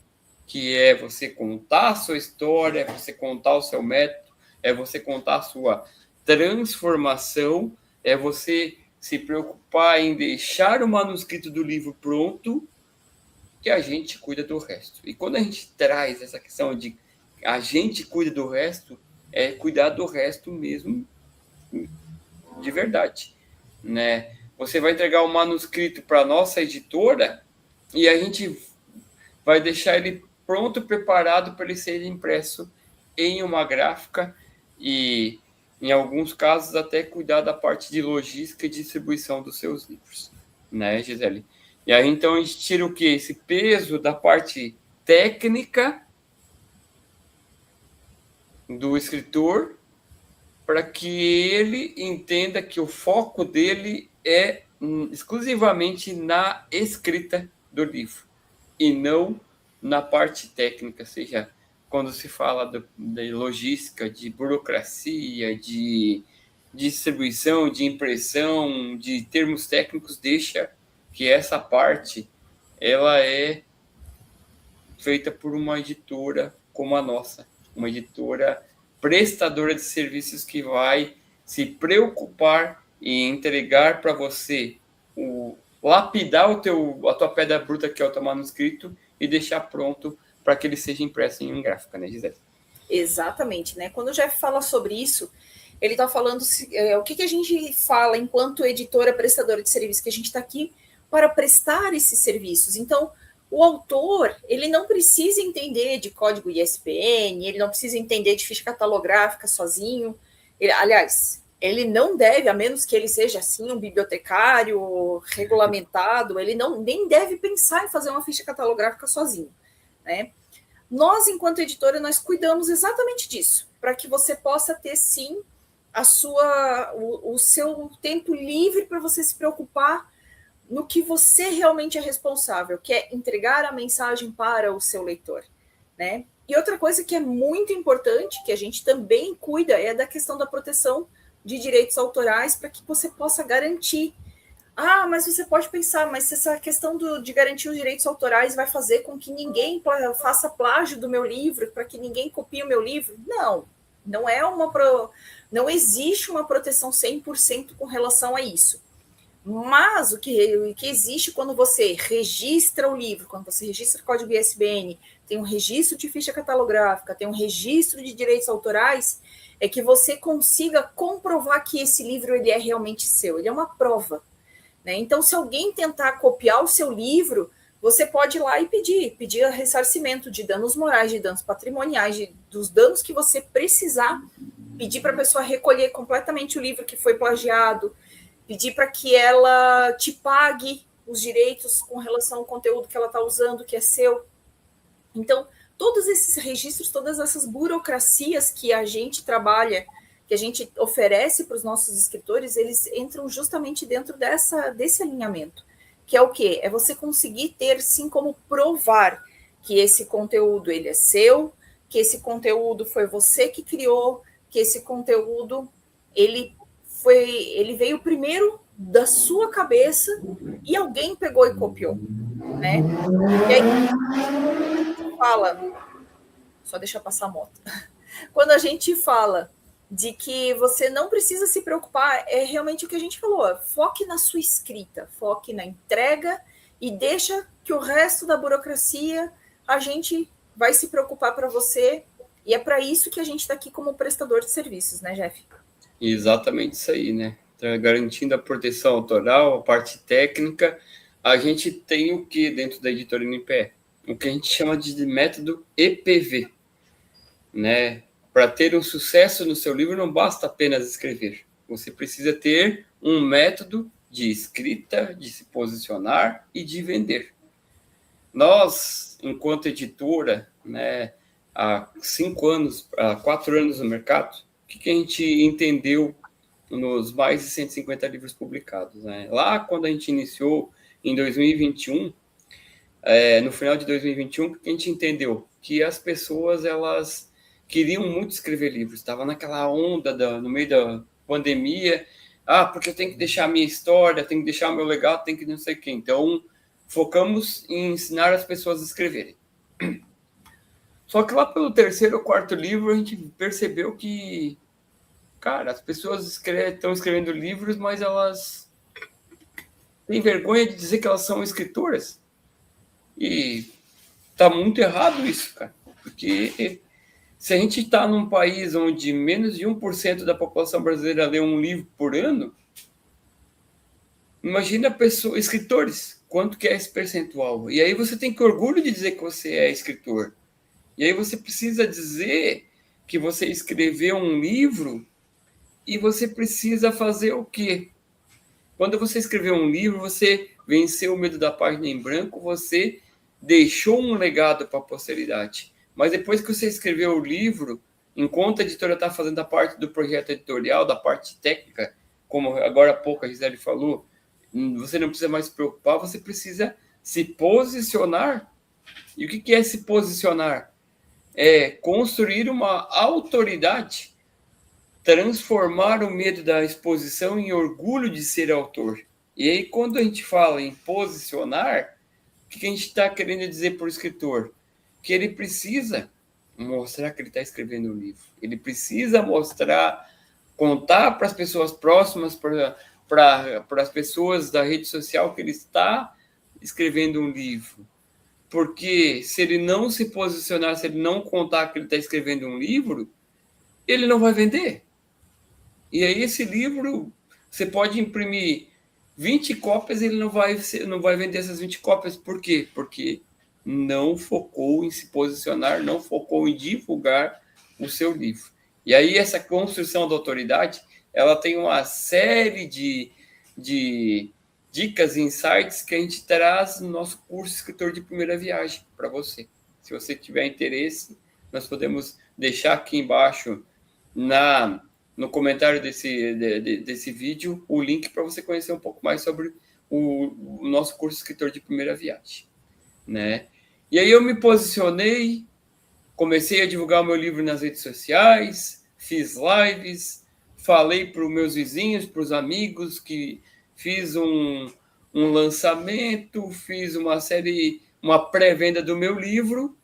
que é você contar a sua história, é você contar o seu método, é você contar a sua transformação, é você se preocupar em deixar o manuscrito do livro pronto, que a gente cuida do resto. E quando a gente traz essa questão de a gente cuida do resto, é cuidar do resto mesmo de verdade, né? Você vai entregar o manuscrito para a nossa editora e a gente vai deixar ele pronto, preparado para ele ser impresso em uma gráfica e, em alguns casos, até cuidar da parte de logística e distribuição dos seus livros, né, Gisele? E aí, então, a gente tira o quê? Esse peso da parte técnica do escritor para que ele entenda que o foco dele é exclusivamente na escrita do livro e não na parte técnica, seja quando se fala de logística, de burocracia, de distribuição, de impressão, de termos técnicos, deixa que essa parte ela é feita por uma editora como a nossa, uma editora prestadora de serviços que vai se preocupar em entregar para você lapidar a tua pedra bruta, que é o teu manuscrito, e deixar pronto para que ele seja impresso em gráfica, né, Gisele? Exatamente, né? Quando o Jeff fala sobre isso, ele está falando o que a gente fala enquanto editora prestadora de serviços, que a gente está aqui para prestar esses serviços. Então, o autor, ele não precisa entender de código ISBN, ele não precisa entender de ficha catalográfica sozinho. Aliás, ele não deve, a menos que ele seja assim um bibliotecário regulamentado, ele nem deve pensar em fazer uma ficha catalográfica sozinho, né? Nós, enquanto editora, nós cuidamos exatamente disso, para que você possa ter, sim, o seu tempo livre para você se preocupar no que você realmente é responsável, que é entregar a mensagem para o seu leitor, né? E outra coisa que é muito importante, que a gente também cuida, é da questão da proteção de direitos autorais, para que você possa garantir. Ah, mas você pode pensar, mas se essa questão de garantir os direitos autorais vai fazer com que ninguém faça plágio do meu livro, para que ninguém copie o meu livro? Não, não existe uma proteção 100% com relação a isso. Mas o que existe quando você registra o livro, quando você registra o código ISBN, tem um registro de ficha catalográfica, tem um registro de direitos autorais, é que você consiga comprovar que esse livro ele é realmente seu, ele é uma prova, né? Então, se alguém tentar copiar o seu livro, você pode ir lá e pedir ressarcimento de danos morais, de danos patrimoniais, dos danos que você precisar, pedir para a pessoa recolher completamente o livro que foi plagiado. pedir para que ela te pague os direitos com relação ao conteúdo que ela está usando, que é seu. Então, todos esses registros, todas essas burocracias que a gente trabalha, que a gente oferece para os nossos escritores, eles entram justamente dentro desse alinhamento, que é o quê? É você conseguir ter, sim, como provar que esse conteúdo ele é seu, que esse conteúdo foi você que criou, que esse conteúdo ele veio primeiro da sua cabeça e alguém pegou e copiou, né? E aí fala, só deixa passar a moto. Quando a gente fala de que você não precisa se preocupar, é realmente o que a gente falou, foque na sua escrita, foque na entrega e deixa que o resto da burocracia a gente vai se preocupar para você, e é para isso que a gente está aqui como prestador de serviços, né, Jeff? Exatamente isso aí, né? Então, garantindo a proteção autoral, a parte técnica, a gente tem o que dentro da editora NPE? O que a gente chama de método EPV, né? Para ter um sucesso no seu livro, não basta apenas escrever. Você precisa ter um método de escrita, de se posicionar e de vender. Nós, enquanto editora, né, há 4 anos no mercado, o que a gente entendeu nos mais de 150 livros publicados, né? Lá, quando a gente iniciou em 2021, no final de 2021, a gente entendeu que as pessoas, elas queriam muito escrever livros, estava naquela onda no meio da pandemia, porque eu tenho que deixar a minha história, tenho que deixar o meu legado, tenho que não sei o quê. Então, focamos em ensinar as pessoas a escreverem. Só que lá pelo 3º ou 4º livro, a gente percebeu que, cara, as pessoas estão escrevendo livros, mas elas têm vergonha de dizer que elas são escritoras. E tá muito errado isso, cara. Porque se a gente está num país onde menos de 1% da população brasileira lê um livro por ano, imagina escritores, quanto que é esse percentual? E aí você tem que orgulho de dizer que você é escritor. E aí você precisa dizer que você escreveu um livro e você precisa fazer o quê? Quando você escreveu um livro, você venceu o medo da página em branco, você deixou um legado para a posteridade. Mas depois que você escreveu o livro, enquanto a editora está fazendo a parte do projeto editorial, da parte técnica, como agora há pouco a Gisele falou, você não precisa mais se preocupar, você precisa se posicionar. E o que é se posicionar? É construir uma autoridade, transformar o medo da exposição em orgulho de ser autor. E aí, quando a gente fala em posicionar, o que a gente está querendo dizer para o escritor? Que ele precisa mostrar que ele está escrevendo um livro. Ele precisa mostrar, contar para as pessoas próximas, para as pessoas da rede social que ele está escrevendo um livro. Porque se ele não se posicionar, se ele não contar que ele está escrevendo um livro, ele não vai vender. E aí esse livro, você pode imprimir 20 cópias e ele não vai vender essas 20 cópias. Por quê? Porque não focou em se posicionar, não focou em divulgar o seu livro. E aí essa construção da autoridade, ela tem uma série de dicas e insights que a gente traz no nosso curso Escritor de Primeira Viagem para você. Se você tiver interesse, nós podemos deixar aqui embaixo no comentário desse vídeo o link para você conhecer um pouco mais sobre o nosso curso Escritor de Primeira Viagem, né? E aí eu me posicionei, comecei a divulgar o meu livro nas redes sociais, fiz lives, falei para os meus vizinhos, para os amigos, que fiz um lançamento, fiz uma pré-venda do meu livro,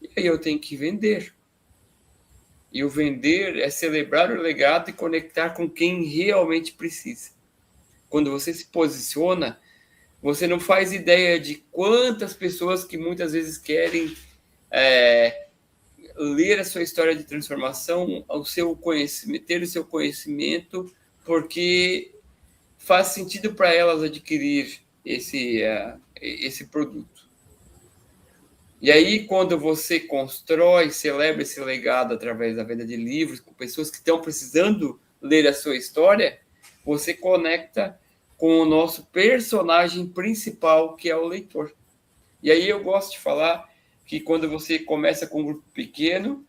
e aí eu tenho que vender. E o vender é celebrar o legado e conectar com quem realmente precisa. Quando você se posiciona, você não faz ideia de quantas pessoas que muitas vezes querem ler a sua história de transformação, o seu conhecimento, ter o seu conhecimento, porque faz sentido para elas adquirir esse produto. E aí, quando você constrói, celebra esse legado através da venda de livros, com pessoas que estão precisando ler a sua história, você conecta com o nosso personagem principal, que é o leitor. E aí eu gosto de falar que quando você começa com um grupo pequeno,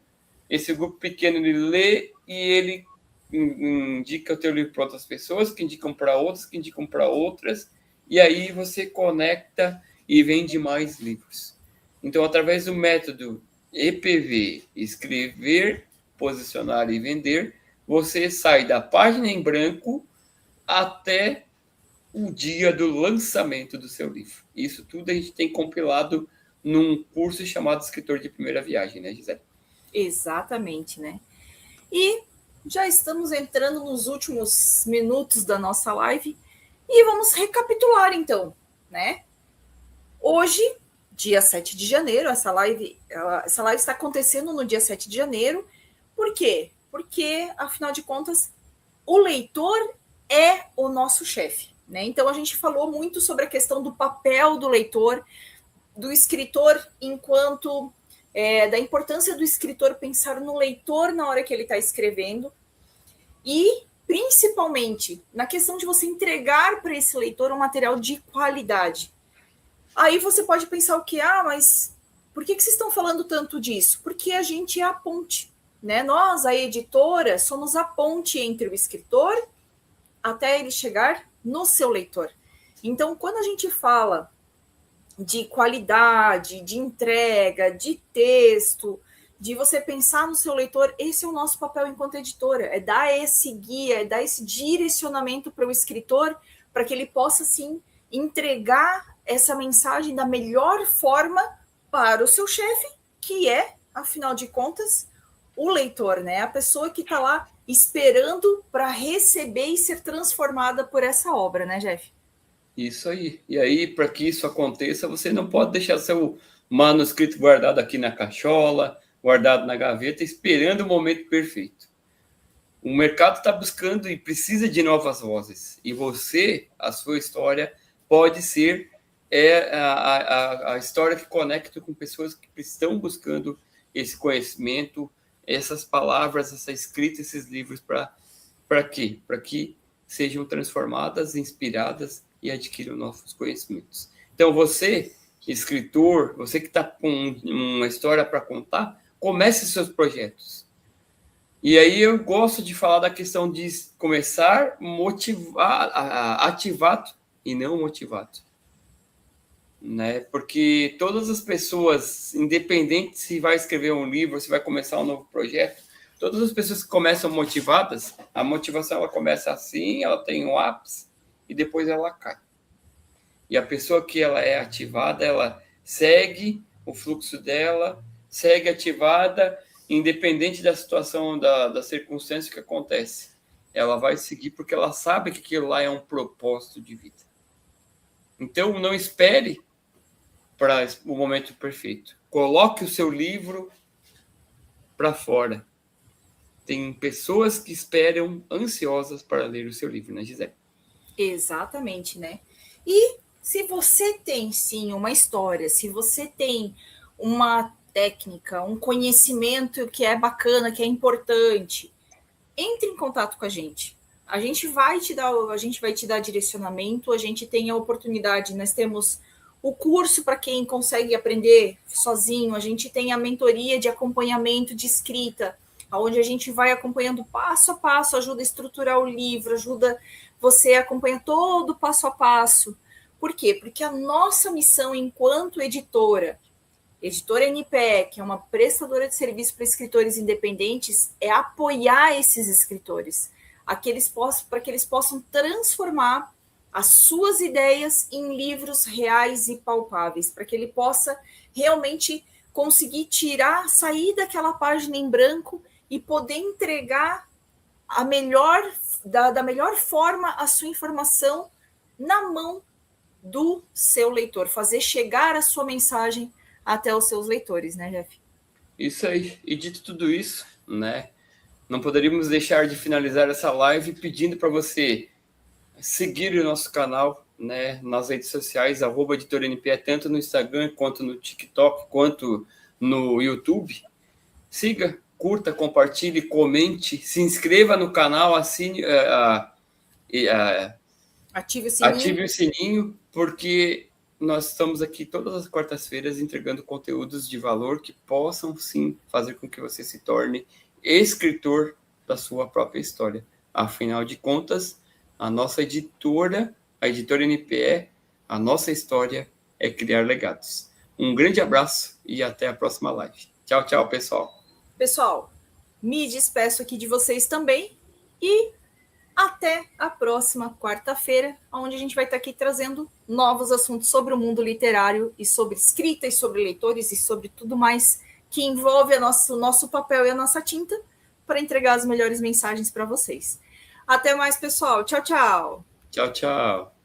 esse grupo pequeno ele lê e ele indica o teu livro para outras pessoas, que indicam para outras, que indicam para outras, e aí você conecta e vende mais livros. Então, através do método EPV, escrever, posicionar e vender, você sai da página em branco até o dia do lançamento do seu livro. Isso tudo a gente tem compilado num curso chamado Escritor de Primeira Viagem, né, Gisele? Exatamente, né? E já estamos entrando nos últimos minutos da nossa live e vamos recapitular então, né? Hoje, dia 7 de janeiro, essa live está acontecendo no dia 7 de janeiro. Por quê? Porque, afinal de contas, o leitor é o nosso chefe, né? Então, a gente falou muito sobre a questão do papel do leitor, do escritor enquanto... da importância do escritor pensar no leitor na hora que ele está escrevendo e, principalmente, na questão de você entregar para esse leitor um material de qualidade. Aí você pode pensar o quê? Mas por que vocês estão falando tanto disso? Porque a gente é a ponte, né? Nós, a editora, somos a ponte entre o escritor até ele chegar no seu leitor. Então, quando a gente fala de qualidade, de entrega, de texto, de você pensar no seu leitor, esse é o nosso papel enquanto editora, é dar esse guia, é dar esse direcionamento para o escritor, para que ele possa, sim, entregar essa mensagem da melhor forma para o seu chefe, que é, afinal de contas, o leitor, né? A pessoa que está lá esperando para receber e ser transformada por essa obra, né, Jeff? Isso aí. E aí, para que isso aconteça, você não pode deixar seu manuscrito guardado aqui na cachola, guardado na gaveta, esperando o momento perfeito. O mercado está buscando e precisa de novas vozes. E você, a sua história, pode ser a história que conecta com pessoas que estão buscando esse conhecimento, essas palavras, essa escrita, esses livros, para quê? Para que sejam transformadas, inspiradas e adquiram novos conhecimentos. Então, você, escritor, você que está com uma história para contar, comece seus projetos. E aí eu gosto de falar da questão de começar ativado e não motivado. Né? Porque todas as pessoas, independente se vai escrever um livro, se vai começar um novo projeto, todas as pessoas que começam motivadas, a motivação ela começa assim, ela tem um ápice e depois ela cai. E a pessoa que ela é ativada, ela segue o fluxo dela, segue ativada, independente da situação, da circunstância que acontece. Ela vai seguir porque ela sabe que aquilo lá é um propósito de vida. Então, não espere para o momento perfeito. Coloque o seu livro para fora. Tem pessoas que esperam ansiosas para ler o seu livro, né, Gisele? Exatamente, né? E se você tem, sim, uma história, se você tem uma técnica, um conhecimento que é bacana, que é importante, entre em contato com a gente. A gente vai te dar direcionamento, a gente tem a oportunidade, nós temos o curso para quem consegue aprender sozinho, a gente tem a mentoria de acompanhamento de escrita, onde a gente vai acompanhando passo a passo, ajuda a estruturar o livro, ajuda você a acompanhar todo o passo a passo. Por quê? Porque a nossa missão enquanto editora NPE, que é uma prestadora de serviço para escritores independentes, é apoiar esses escritores, para que eles possam transformar as suas ideias em livros reais e palpáveis, para que ele possa realmente conseguir sair daquela página em branco e poder entregar da melhor forma a sua informação na mão do seu leitor, fazer chegar a sua mensagem até os seus leitores, né, Jeff? Isso aí. E dito tudo isso, né, não poderíamos deixar de finalizar essa live pedindo para você seguir o nosso canal, né, nas redes sociais, @editoranpe, tanto no Instagram, quanto no TikTok, quanto no YouTube. Siga, curta, compartilhe, comente, se inscreva no canal, assine, Ative o sininho. Ative o sininho, porque nós estamos aqui todas as quartas-feiras entregando conteúdos de valor que possam, sim, fazer com que você se torne escritor da sua própria história. Afinal de contas, a nossa editora, a editora NPE, a nossa história é criar legados. Um grande abraço e até a próxima live. Tchau, tchau, pessoal. Pessoal, me despeço aqui de vocês também e até a próxima quarta-feira, onde a gente vai estar aqui trazendo novos assuntos sobre o mundo literário e sobre escrita e sobre leitores e sobre tudo mais que envolve o nosso papel e a nossa tinta para entregar as melhores mensagens para vocês. Até mais, pessoal. Tchau, tchau. Tchau, tchau.